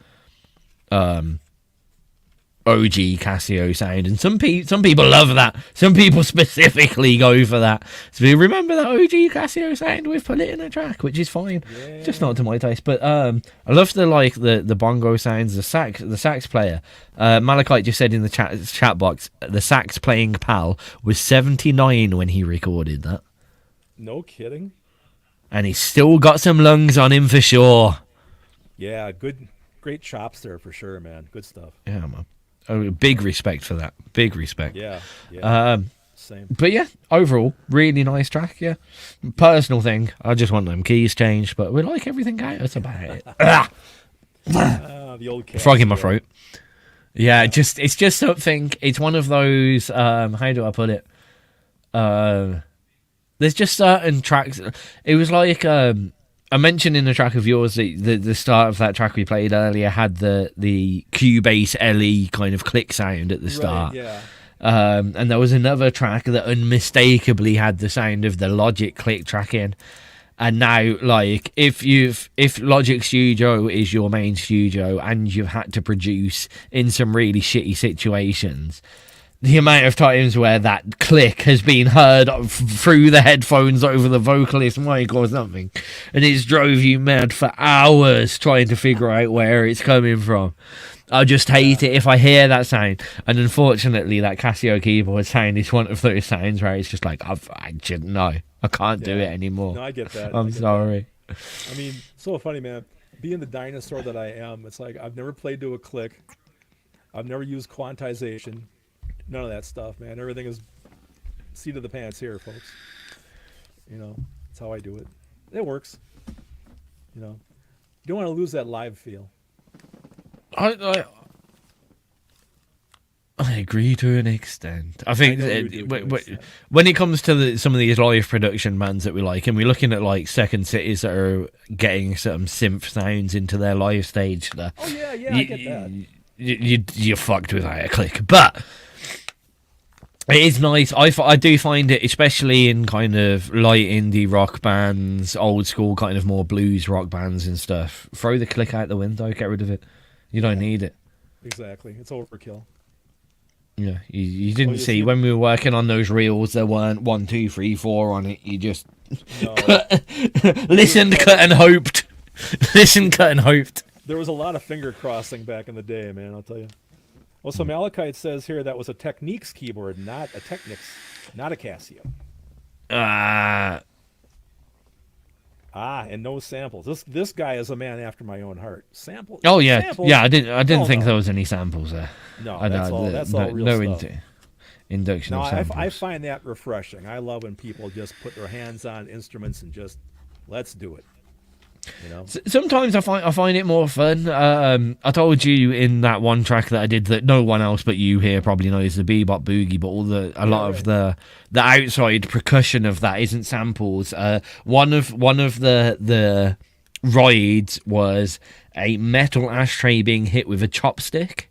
OG Casio sound, and some people love that. Some people specifically go for that. So we remember that OG Casio sound, we've put it in a track, which is fine. Yeah. Just not to my taste. But I love the bongo sounds, the sax player. Malachite just said in the chat box, the sax playing pal was 79 when he recorded that, No kidding. and he's still got some lungs on him for sure. Yeah, great chops there for sure, man. Good stuff. Yeah, man. Oh, big respect for that. Big respect. Yeah. same. But yeah, overall, really nice track. Yeah, personal thing. I just want them keys changed, but we like everything out. That's about it. The old cat. Frog in my throat. Yeah, it's just something. It's one of those. How do I put it? There's just certain tracks. It was like I mentioned in the track of yours, the start of that track we played earlier had the Cubase LE kind of click sound at the start. Right, yeah. And there was another track that unmistakably had the sound of the Logic click track in. And now, like, if Logic Studio is your main studio and you've had to produce in some really shitty situations, the amount of times where that click has been heard through the headphones over the vocalist mic or something, and it's drove you mad for hours trying to figure out where it's coming from. I just hate it if I hear that sound. And unfortunately, that Casio keyboard sound is one of those sounds where it's just like, I shouldn't know. I can't do it anymore. No, I get that. I'm sorry. I mean, so funny, man. Being the dinosaur that I am, it's like I've never played to a click. I've never used quantization. None of that stuff, man. Everything is seat of the pants here, folks. You know, that's how I do it. It works. You know, you don't want to lose that live feel. I agree to an extent. I think I know you do to an extent. when it comes to some of these live production bands that we like, and we're looking at like Second Cities that are getting some synth sounds into their live stage stuff. Oh yeah, I get that. You're fucked without a click, but it is nice. I do find it, especially in kind of light indie rock bands, old school kind of more blues rock bands and stuff. Throw the click out the window, get rid of it. You don't need it. Exactly, it's overkill. Yeah, you didn't you see see- when we were working on those reels, there weren't 1, 2, 3, 4 on it. You just No, listened, cut, and hoped. Listened, cut, and hoped. there was a lot of finger crossing back in the day, man. I'll tell you. Well, so Malachite says here that was a Technics keyboard, not a Technics, not a Casio. And no samples. This guy is a man after my own heart. Samples. Oh yeah, Samples? yeah. I didn't Oh, think no. there was any samples there. No, I that's know, all. That's all real stuff. Induction No, of samples. I find that refreshing. I love when people just put their hands on instruments and just let's do it. You know. Sometimes I find it more fun. I told you in that one track that I did that no one else but you here probably knows the bebop boogie, but a lot of the outside percussion of that isn't samples. One of the rides was a metal ashtray being hit with a chopstick.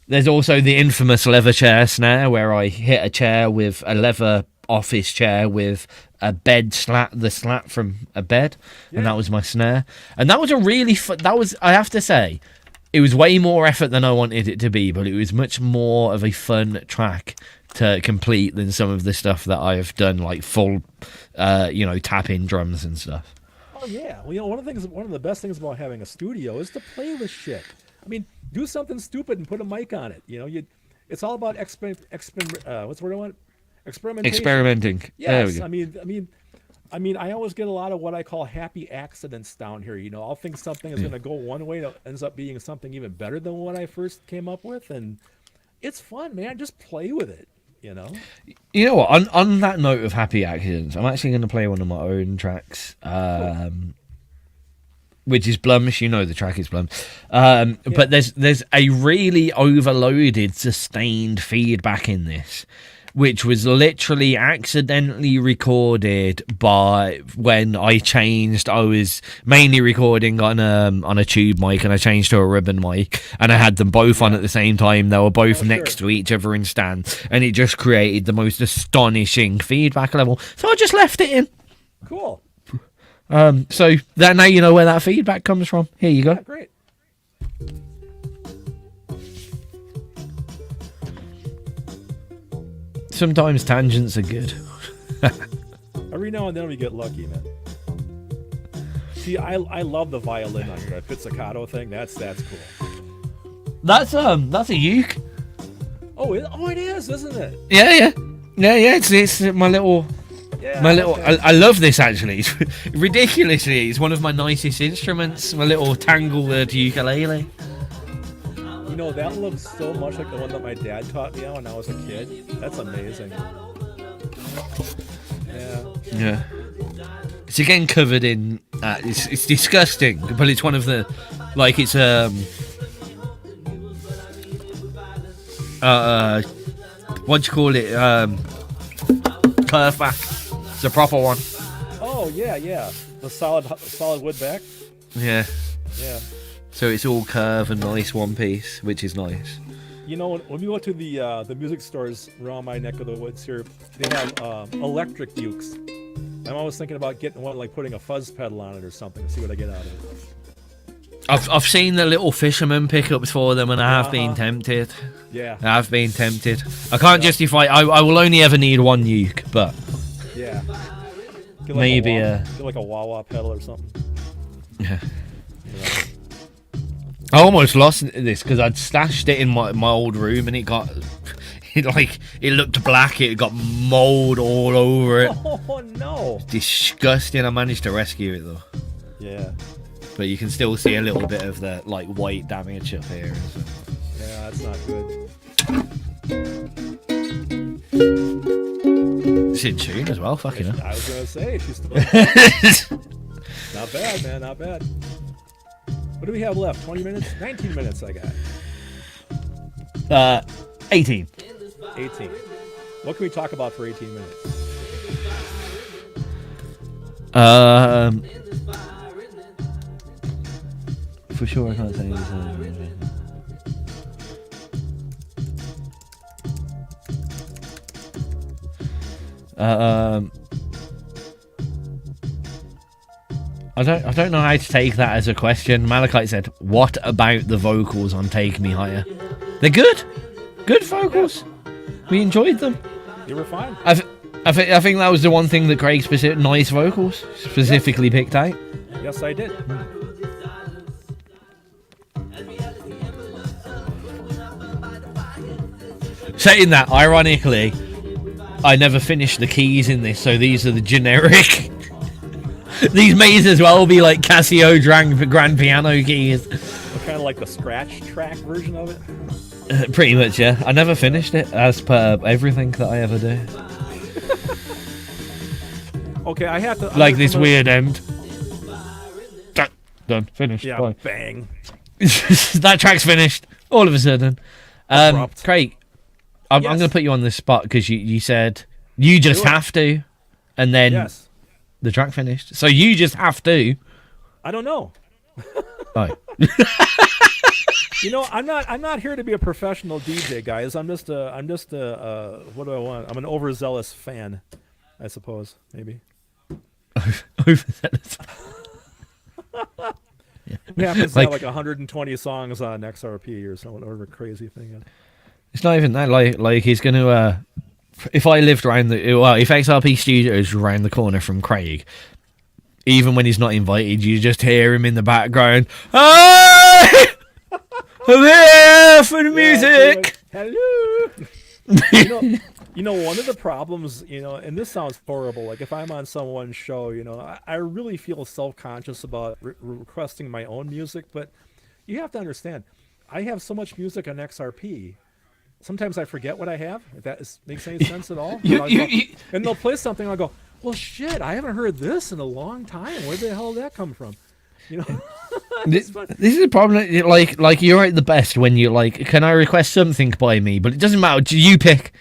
There's also the infamous leather chair snare where I hit a chair with a leather office chair with a bed slat, the slat from a bed, and that was my snare. And that was a really that was, I have to say, it was way more effort than I wanted it to be, but it was much more of a fun track to complete than some of the stuff that I've done, like full, tap-in drums and stuff. Oh yeah. Well, you know, one of the best things about having a studio is to play with shit. I mean, do something stupid and put a mic on it. You know, it's all about what's the word I want? Experimentation. Experimenting. There we Yes, go. I mean, I always get a lot of what I call happy accidents down here. You know, I'll think something is going to go one way, and it ends up being something even better than what I first came up with, and it's fun, man. Just play with it. You know. You know what? On that note of happy accidents, I'm actually going to play one of my own tracks, which is Blumsh. You know the track is Blum. But there's a really overloaded, sustained feedback in this, which was literally accidentally recorded by when I changed. I was mainly recording on a tube mic, and I changed to a ribbon mic, and I had them both on at the same time. They were both next to each other in stand, and it just created the most astonishing feedback level. So I just left it in. Cool. So that now you know where that feedback comes from. Here you go. Yeah, great. Sometimes tangents are good. Every now and then we get lucky, man. See, I love the violin on the pizzicato thing. That's cool. That's a uke. Oh, it is, isn't it? Yeah. It's my little. Yeah. Okay. I love this actually. It's ridiculously, it's one of my nicest instruments. My little tangled ukulele. You know, that looks so much like the one that my dad taught me on when I was a kid. That's amazing. Yeah. Yeah. It's again covered in. It's disgusting, but it's one of the, like it's what do you call it? Curve back. It's a proper one. Oh yeah, yeah. The solid wood back. Yeah. Yeah. So it's all curve and nice one piece, which is nice. You know, when we go to the music stores around my neck of the woods here, they have electric ukes. I'm always thinking about getting one, like putting a fuzz pedal on it or something, to see what I get out of it. I've seen the little fisherman pickups for them, and I have been tempted. Yeah. I have been tempted. I can't justify. I will only ever need one uke, but Yeah. Get like maybe get like a wah-wah pedal or something. Yeah. You know? I almost lost this because I'd stashed it in my old room, and it looked black. It got mold all over it. Oh no! Disgusting. I managed to rescue it though. Yeah. But you can still see a little bit of the like white damage up here. Yeah, that's not good. It's in tune as well. Fucking hell. I was gonna say she's still not bad, man. Not bad. What do we have left? 20 minutes? 19 minutes. I got. 18. 18. What can we talk about for 18 minutes? For sure, I can't say this. I don't know how to take that as a question. Malachite said, "What about the vocals on Take Me Higher? They're good, good vocals. We enjoyed them. You were fine. I think that was the one thing that Craig nice vocals specifically picked out. Yes, I did. Saying that, ironically, I never finished the keys in this, so these are the generic. These may as well be like Casio grand piano keys. Kind of like the scratch track version of it. Pretty much, yeah. I never finished it, as per everything that I ever do. Okay, I have to. Like this weird end. Done. Finished. Yeah, Bye. bang. That track's finished. All of a sudden. Craig, I'm going to put you on the spot because you said you just have to, and then the track finished. So you just have to. I don't know. Oh. You know, I'm not here to be a professional DJ, guys. I'm just a what do I want? I'm an overzealous fan, I suppose, maybe. Overzealous. It happens to have like 120 songs on XRP or something, whatever crazy thing. It's not even that. Like he's going to. If I lived around if XRP Studios were around the corner from Craig, even when he's not invited, you just hear him in the background. Hey! I'm here for the music. Hello. You know, one of the problems, and this sounds horrible. Like if I'm on someone's show, I really feel self-conscious about requesting my own music. But you have to understand, I have so much music on XRP. Sometimes I forget what I have. If that makes any sense at all. And they'll play something, and I'll go, well, shit, I haven't heard this in a long time. Where the hell did that come from? This is a problem. Like you're at the best when you're like, can I request something by me? But it doesn't matter. You pick.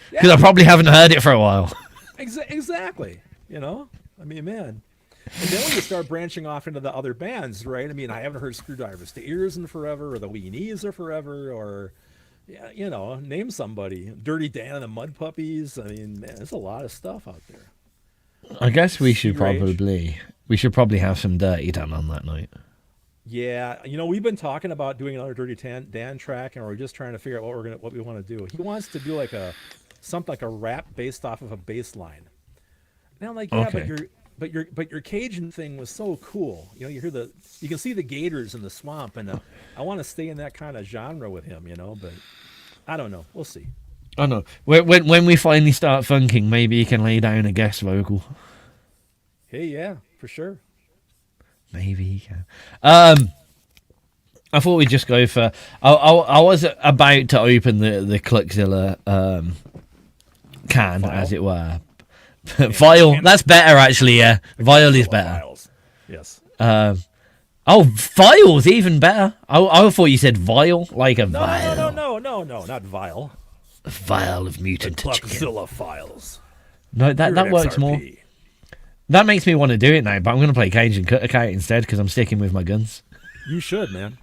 Because I probably haven't heard it for a while. Exactly. I mean, man. And then when you start branching off into the other bands, right? I mean, I haven't heard Screwdrivers to Ears in forever, or the Weenies are forever, or, name somebody. Dirty Dan and the Mud Puppies. I mean, man, there's a lot of stuff out there. I guess we should probably have some Dirty Dan on that night. Yeah, we've been talking about doing another Dirty Dan track, and we're just trying to figure out what we want to do. He wants to do something like a rap based off of a bass line. And I'm like, yeah, okay. but your Cajun thing was so cool. You can see the gators in the swamp, and I want to stay in that kind of genre with him, but I don't know. We'll see. I know. When we finally start funking, maybe you can lay down a guest vocal. Hey, yeah, for sure. Maybe he can. I thought we'd just go for. I was about to open the Cluckzilla can, Vial? as it were. Vial. That's better, actually. Yeah, vial is better. Vials. Yes. Oh, vial's even better. I thought you said vial, like a vial. No, not vial. A vial of mutant chicken. Cluckzilla files. No, that works more. That makes me want to do it now, but I'm going to play Cajun Cutter Cat instead because I'm sticking with my guns. You should, man.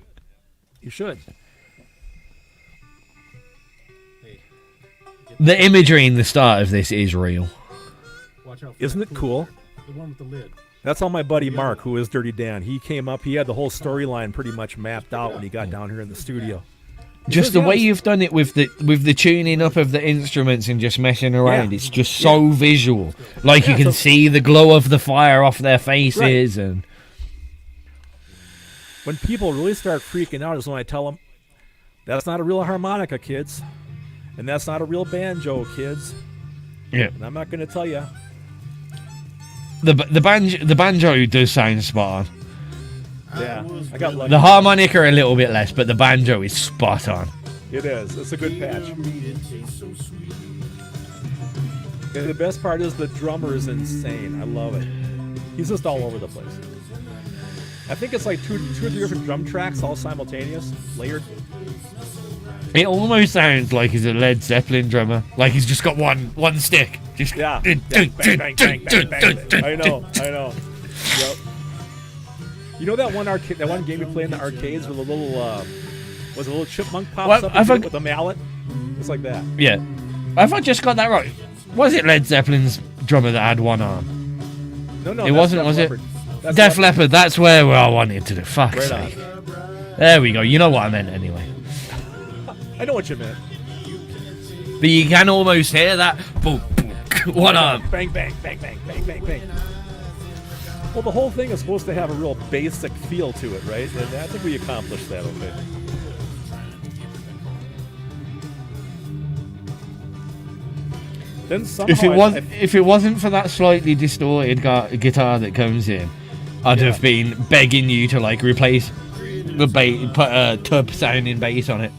You should. The imagery in the start of this is real. Watch out for Isn't that it cool? The one with the lid. That's how my buddy Mark, who is Dirty Dan, he came up. He had the whole storyline pretty much mapped out when he got down here in the studio. Just the way you've done it with the tuning up of the instruments and just messing around, it's just so visual. Like you can see the glow of the fire off their faces, and when people really start freaking out is when I tell them, that's not a real harmonica, kids. And that's not a real banjo, kids. yeah, And I'm not going to tell you. the banjo does sound spot on. Yeah, I got lucky. The harmonica a little bit less, but the banjo is spot on. It is. It's a good patch. And the best part is the drummer is insane. I love it. He's just all over the place. I think it's like two or three different drum tracks, all simultaneous, layered. It almost sounds like he's a Led Zeppelin drummer. Like he's just got one stick. Just Yeah. Bang, bang, bang, bang, bang. I know. Yep. You know that one game we play in the arcades with a little, was a little chipmunk pops up and with a mallet? It's like that. Yeah. Have I just got that right? Was it Led Zeppelin's drummer that had one arm? No, It that's wasn't, Def was it? Leppard. That's Def Leppard, that's where I wanted to do. Fuck's Right sake. There we go. You know what I meant anyway. I know what you meant. But you can almost hear that. Boom, boom, one arm. Bang, bang, bang, bang, bang, bang, bang. Well, the whole thing is supposed to have a real basic feel to it, right? And I think we accomplished that okay. Then somehow If it wasn't for that slightly distorted guitar that comes in, I'd have been begging you to like replace the bass, put a tub sounding bass on it.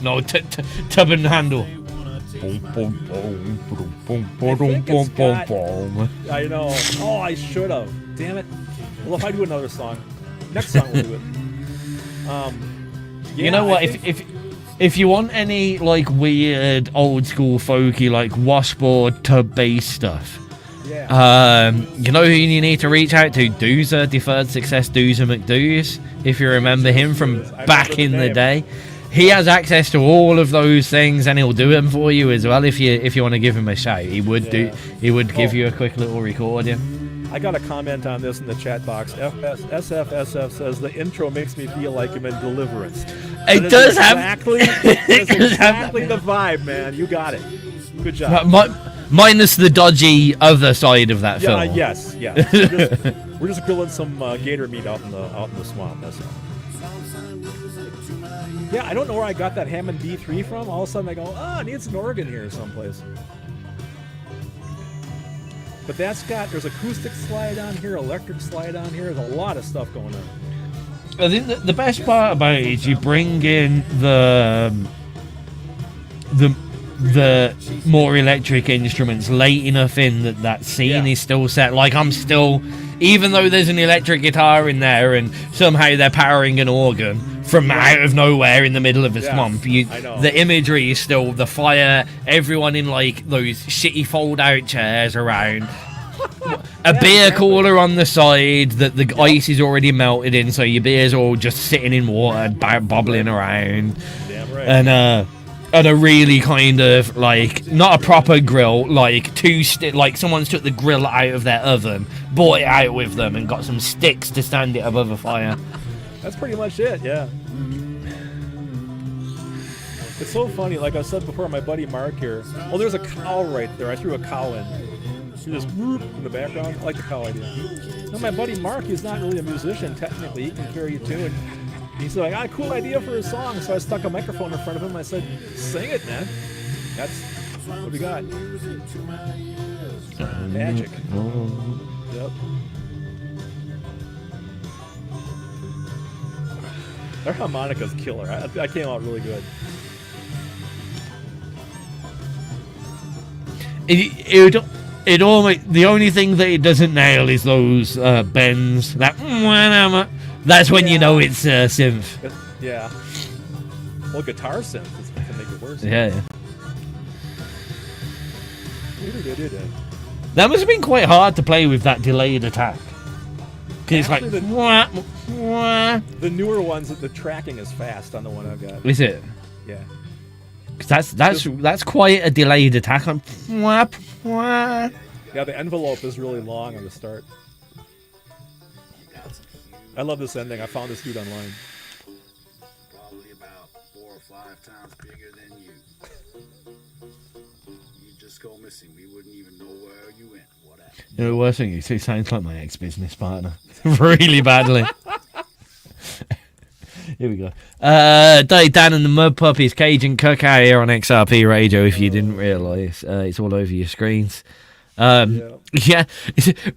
No, tub and handle. I know. Oh, I should have. Damn it. Well, if I do another song, next song we'll do it. You know what? If you want any like weird old school folky like washboard tub bass stuff, you know who you need to reach out to? Doozer, Deferred Success Doozer McDoos. If you remember him from back in the day. He has access to all of those things, and he'll do them for you as well. If you want to give him a shout, he would give you a quick little recording. I got a comment on this in the chat box. SFSF says the intro makes me feel like I'm in Deliverance. It does have exactly the vibe, man. You got it. Good job. Minus the dodgy other side of that film. Yes. We're just grilling some gator meat out in the swamp. That's all. Yeah, I don't know where I got that Hammond B3 from. All of a sudden I go, it needs an organ here someplace. But there's acoustic slide on here, electric slide on here. There's a lot of stuff going on. I think the best part about it is you bring in the more electric instruments late enough in that scene is still set. Like I'm still, even though there's an electric guitar in there and somehow they're powering an organ from out of nowhere in the middle of a swamp, the imagery is still the fire, everyone in like those shitty fold out chairs around, a beer cooler on the side that the ice is already melted in, so your beer's all just sitting in water, bubbling around. Damn right. And a really kind of like not a proper grill, like like someone's took the grill out of their oven, brought it out with them, and got some sticks to stand it above a fire. That's pretty much it, yeah. It's so funny, like I said before, my buddy Mark here. Oh, there's a cow right there. I threw a cow in. See this whoop in the background? I like the cow idea. Now, my buddy Mark, he's not really a musician, technically. He can carry a tune. He's like, cool idea for a song. So I stuck a microphone in front of him. I said, sing it, man. That's what we got. Magic. Yep. Their harmonica's killer. That came out really good. It almost, the only thing that it doesn't nail is those bends. That's when you know it's synth. Yeah. Well, guitar synth is what can make it worse. Yeah. That must have been quite hard to play with that delayed attack. Because it's like... Actually, the newer ones, the tracking is fast on the one I've got. Is it? Yeah. 'Cause that's quite a delayed attack. Yeah, the envelope is really long on the start. I love this ending. I found this dude online. Probably about 4 or 5 times bigger than you. You just go missing. We wouldn't even know where you went. What happened? You know, the worst thing is, he sounds like my ex-business partner. Really badly. Here we go. Dan and the Mud Puppies, Cajun Cookout here on XRP Radio, if you didn't realise. It's all over your screens. Yeah.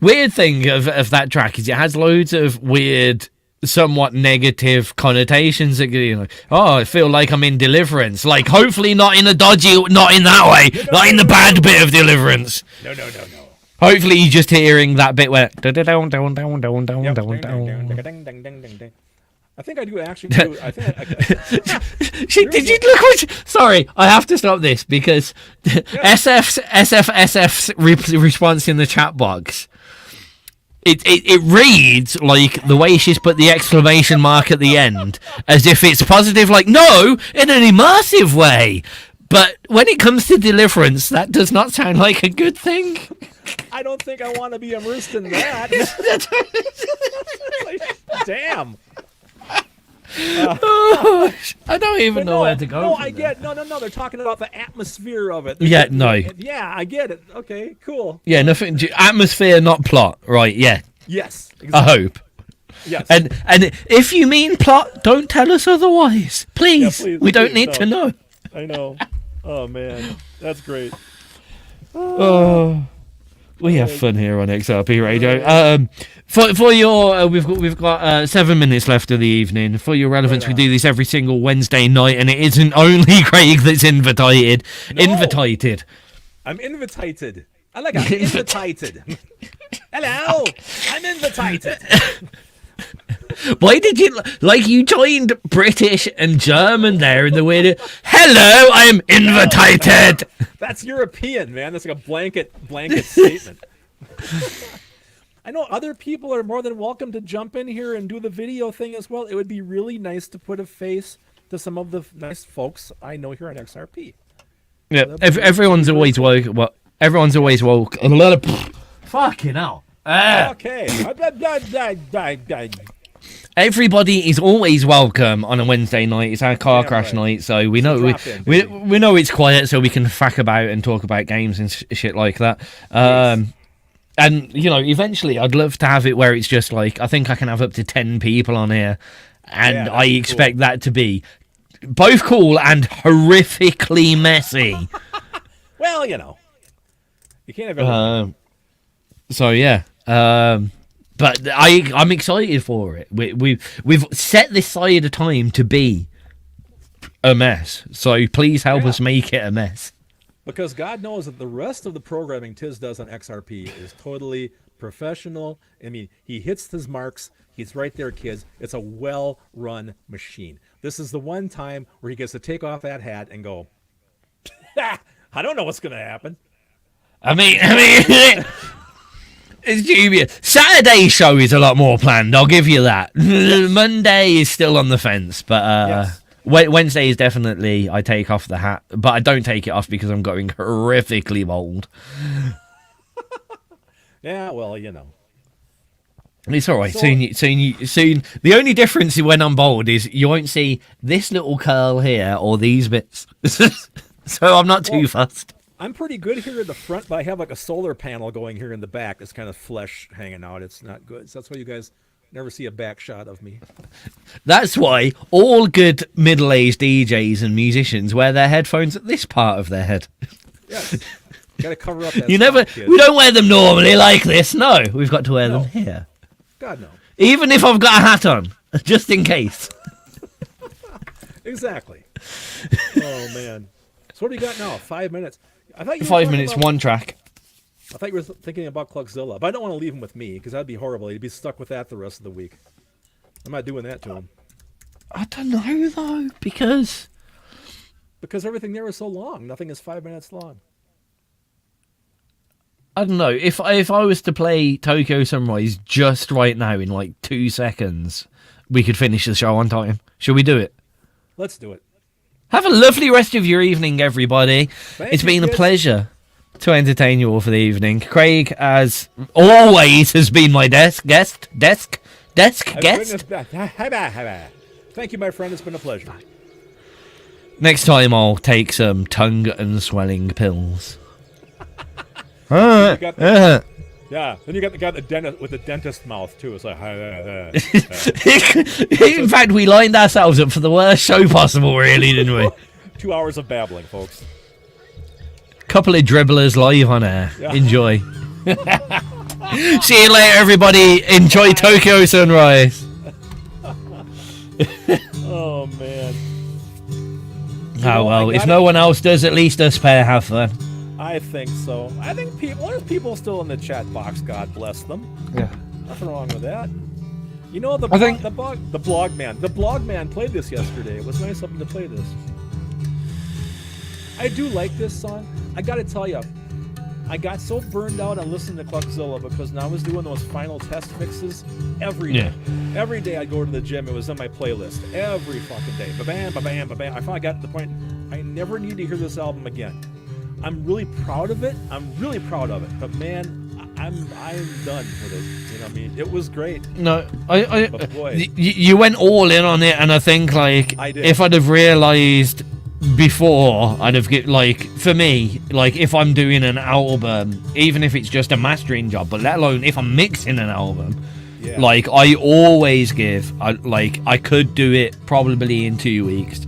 Weird thing of that track is it has loads of weird, somewhat negative connotations. That, you know, oh, I feel like I'm in Deliverance. Like, hopefully not in a dodgy, not in that way. Not in the bad bit of Deliverance. No. Hopefully you're just hearing that bit where... I think I do actually do. I think Did you look what... Sorry, I have to stop this because SF's response in the chat box, it reads like the way she's put the exclamation mark at the end as if it's positive, like, no, in an immersive way. But when it comes to Deliverance, that does not sound like a good thing. I don't think I want to be immersed in that. Like, damn. I don't even know where to go. No, I get no. They're talking about the atmosphere of it. Yeah, no. Yeah, I get it. Okay, cool. Yeah, nothing. Atmosphere, not plot. Right? Yeah. Yes. Exactly. I hope. Yes. And if you mean plot, don't tell us otherwise, please. Yeah, please we don't need to know. I know. Oh man, that's great. Oh, we have fun here on XRP Radio. For your, we've got 7 minutes left of the evening. For your relevance, we do this every single Wednesday night, and it isn't only Craig that's invitated. No. Invitated. I'm invitated. I like I'm invitated. Hello, I'm invitated. Why did you you joined British and German there in the way that hello, I'm invitated. That's European, man. That's like a blanket statement. I know other people are more than welcome to jump in here and do the video thing as well. It would be really nice to put a face to some of the nice folks I know here on XRP. Yeah, everyone's always woke. Well, everyone's always woke. And a lot of fucking hell. Okay. Everybody is always welcome on a Wednesday night. It's our car crash night, so we know we know it's quiet, so we can fuck about and talk about games and shit like that. And you know, eventually, I'd love to have it where it's just like I think I can have up to 10 people on here, and I expect that to be both cool and horrifically messy. Well, you know, you can't have everything. So yeah. But I'm excited for it. We've set this side of time to be a mess. So please help us make it a mess. Because God knows that the rest of the programming Tiz does on XRP is totally professional. I mean, he hits his marks. He's right there, kids. It's a well-run machine. This is the one time where he gets to take off that hat and go, I don't know what's going to happen. I mean, it's dubious. Saturday's show is a lot more planned. I'll give you that. Yes. Monday is still on the fence, but Wednesday is definitely I take off the hat, but I don't take it off because I'm going horrifically bold. Yeah, well, you know. It's all right. So, soon. The only difference when I'm bold is you won't see this little curl here or these bits. So I'm not too fussed. I'm pretty good here in the front, but I have like a solar panel going here in the back. It's kind of flesh hanging out. It's not good. So that's why you guys never see a back shot of me. That's why all good middle-aged DJs and musicians wear their headphones at this part of their head. Yes. Got to cover up that We spot, don't wear them normally like this. No, we've got to wear them here. God, no. Even if I've got a hat on, just in case. Exactly. Oh man. So what do you got now? 5 minutes. I thought you were 5 talking minutes, about- one track. I thought you were thinking about Cluckzilla, but I don't want to leave him with me because that'd be horrible. He'd be stuck with that the rest of the week. I'm not doing that to him I don't know though, because because everything there is so long. Nothing is 5 minutes long. I don't know. If I was to play Tokyo Sunrise just right now in like 2 seconds, we could finish the show on time. Should we do it? Let's do it. Have a lovely rest of your evening, everybody. It's you, been a kids. pleasure to entertain you all for the evening. Craig, as always, has been my guest. Thank you, my friend. It's been a pleasure. Next time, I'll take some tongue and swelling pills. Uh, got the- uh. Yeah. Then you got the guy with the dentist mouth too. It's like. In fact, we lined ourselves up for the worst show possible, really, didn't we? 2 hours of babbling, folks. Couple of dribblers live on air. Yeah. Enjoy. See you later, everybody. Enjoy Tokyo Sunrise. Oh man. Oh well, I if gotta- no one else does, at least us pair have fun. I think so. I think there's people still in the chat box. God bless them. Yeah. Nothing wrong with that. You know the I think- the blog man played this yesterday. It was nice of him to play this. I do like this song. I gotta tell you, I got so burned out on listening to Cluckzilla because when I was doing those final test mixes every day. Every day I'd go to the gym. It was on my playlist every fucking day. Ba-bam, ba-bam, ba-bam. I finally got to the point I never need to hear this album again. I'm really proud of it. But man, I'm done with it. You know what I mean? It was great. No, But boy. you went all in on it, and I think like I did. if I'd have realised before, I'd have for me, like if I'm doing an album, even if it's just a mastering job, but let alone if I'm mixing an album, Yeah. like I always I could do it probably in 2 weeks.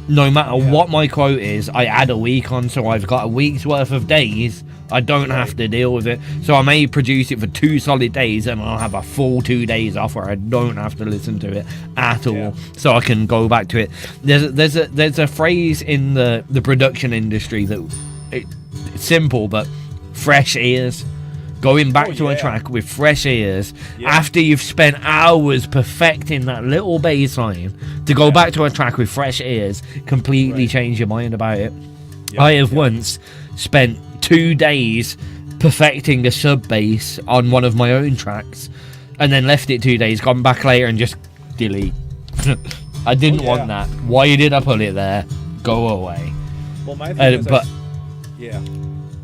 No matter what my quote is, I add a week on, so I've got a week's worth of days. I don't have to deal with it. So I may produce it for 2 solid days, and I'll have a full 2 days off where I don't have to listen to it at all. So I can go back to it. There's a phrase in the production industry that it's simple, but fresh ears. Going back to a track with fresh ears after you've spent hours perfecting that little bass line, to go back to a track with fresh ears, completely change your mind about it. I have once spent 2 days perfecting a sub bass on one of my own tracks, and then left it 2 days, gone back later and just delete. I didn't want that. Why did I put it there? Go away. Well, my thing is But yeah.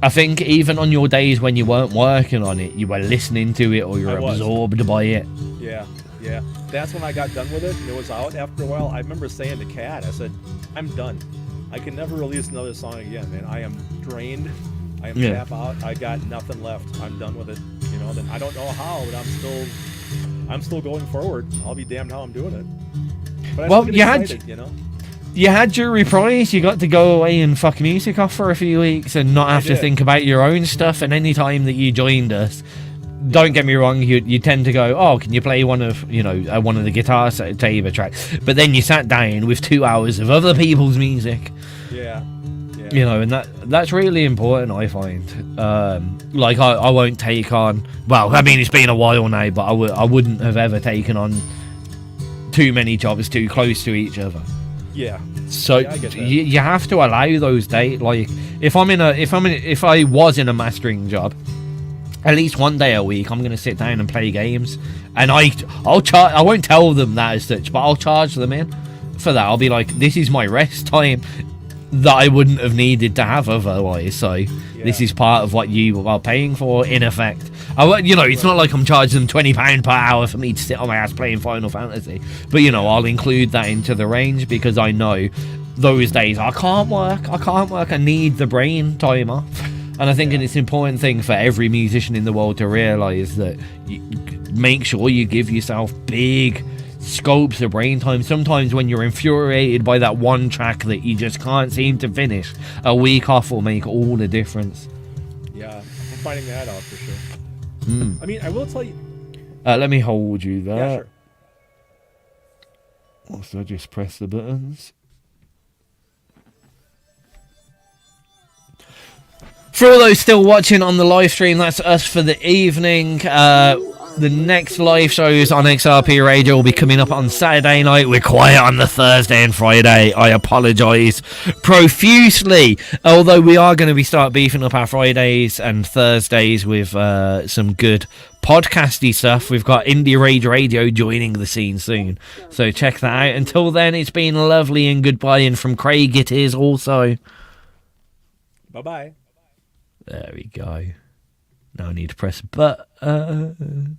I think even on your days when you weren't working on it, you were listening to it, or you're absorbed by it. Yeah. That's when I got done with it. It was out after a while. I remember saying to Kat, I said, I'm done. I can never release another song again, man. I am drained. I am tap out. I got nothing left. I'm done with it. You know, then I don't know how, but I'm still going forward. I'll be damned how I'm doing it. But I Well, still get you had- excited, you know. You had your reprise. You got to go away and fuck music off for a few weeks and not have to did. think about your own stuff. And any time that you joined us, don't get me wrong, you tend to go, oh, can you play one of the guitar saber tracks? But then you sat down with 2 hours of other people's music. Yeah. You know, and that's really important, I find. Like I won't take on. Well, I mean, it's been a while now, but I wouldn't have ever taken on too many jobs too close to each other. Yeah. So Yeah, I get that. you have to allow those days. Like if I was in a mastering job, at least one day a week, I'm gonna sit down and play games, and I'll charge. I won't tell them that as such, but I'll charge them in for that. I'll be like, this is my rest time that I wouldn't have needed to have otherwise. So this is part of what you are paying for, in effect. It's not like I'm charging them £20 per hour for me to sit on my ass playing Final Fantasy, but I'll include that into the range because I know those days I can't work. I need the brain time off, and I think it's an important thing for every musician in the world to realise that you make sure you give yourself big scopes of brain time. Sometimes when you're infuriated by that one track that you just can't seem to finish, a week off will make all the difference. Yeah, I'm finding that out for sure. I mean, I will tell you. Let me hold you Yeah, there. sure. Also, just press the buttons. For all those still watching on the live stream, that's us for the evening. The next live shows on XRP Radio will be coming up on Saturday night. We're quiet on the Thursday and Friday. I apologise profusely. Although we are going to start beefing up our Fridays and Thursdays with some good podcasty stuff. We've got Indie Rage Radio joining the scene soon. So check that out. Until then, it's been lovely and goodbye. And from Craig, it is also... Bye-bye. There we go. Now I need to press a button.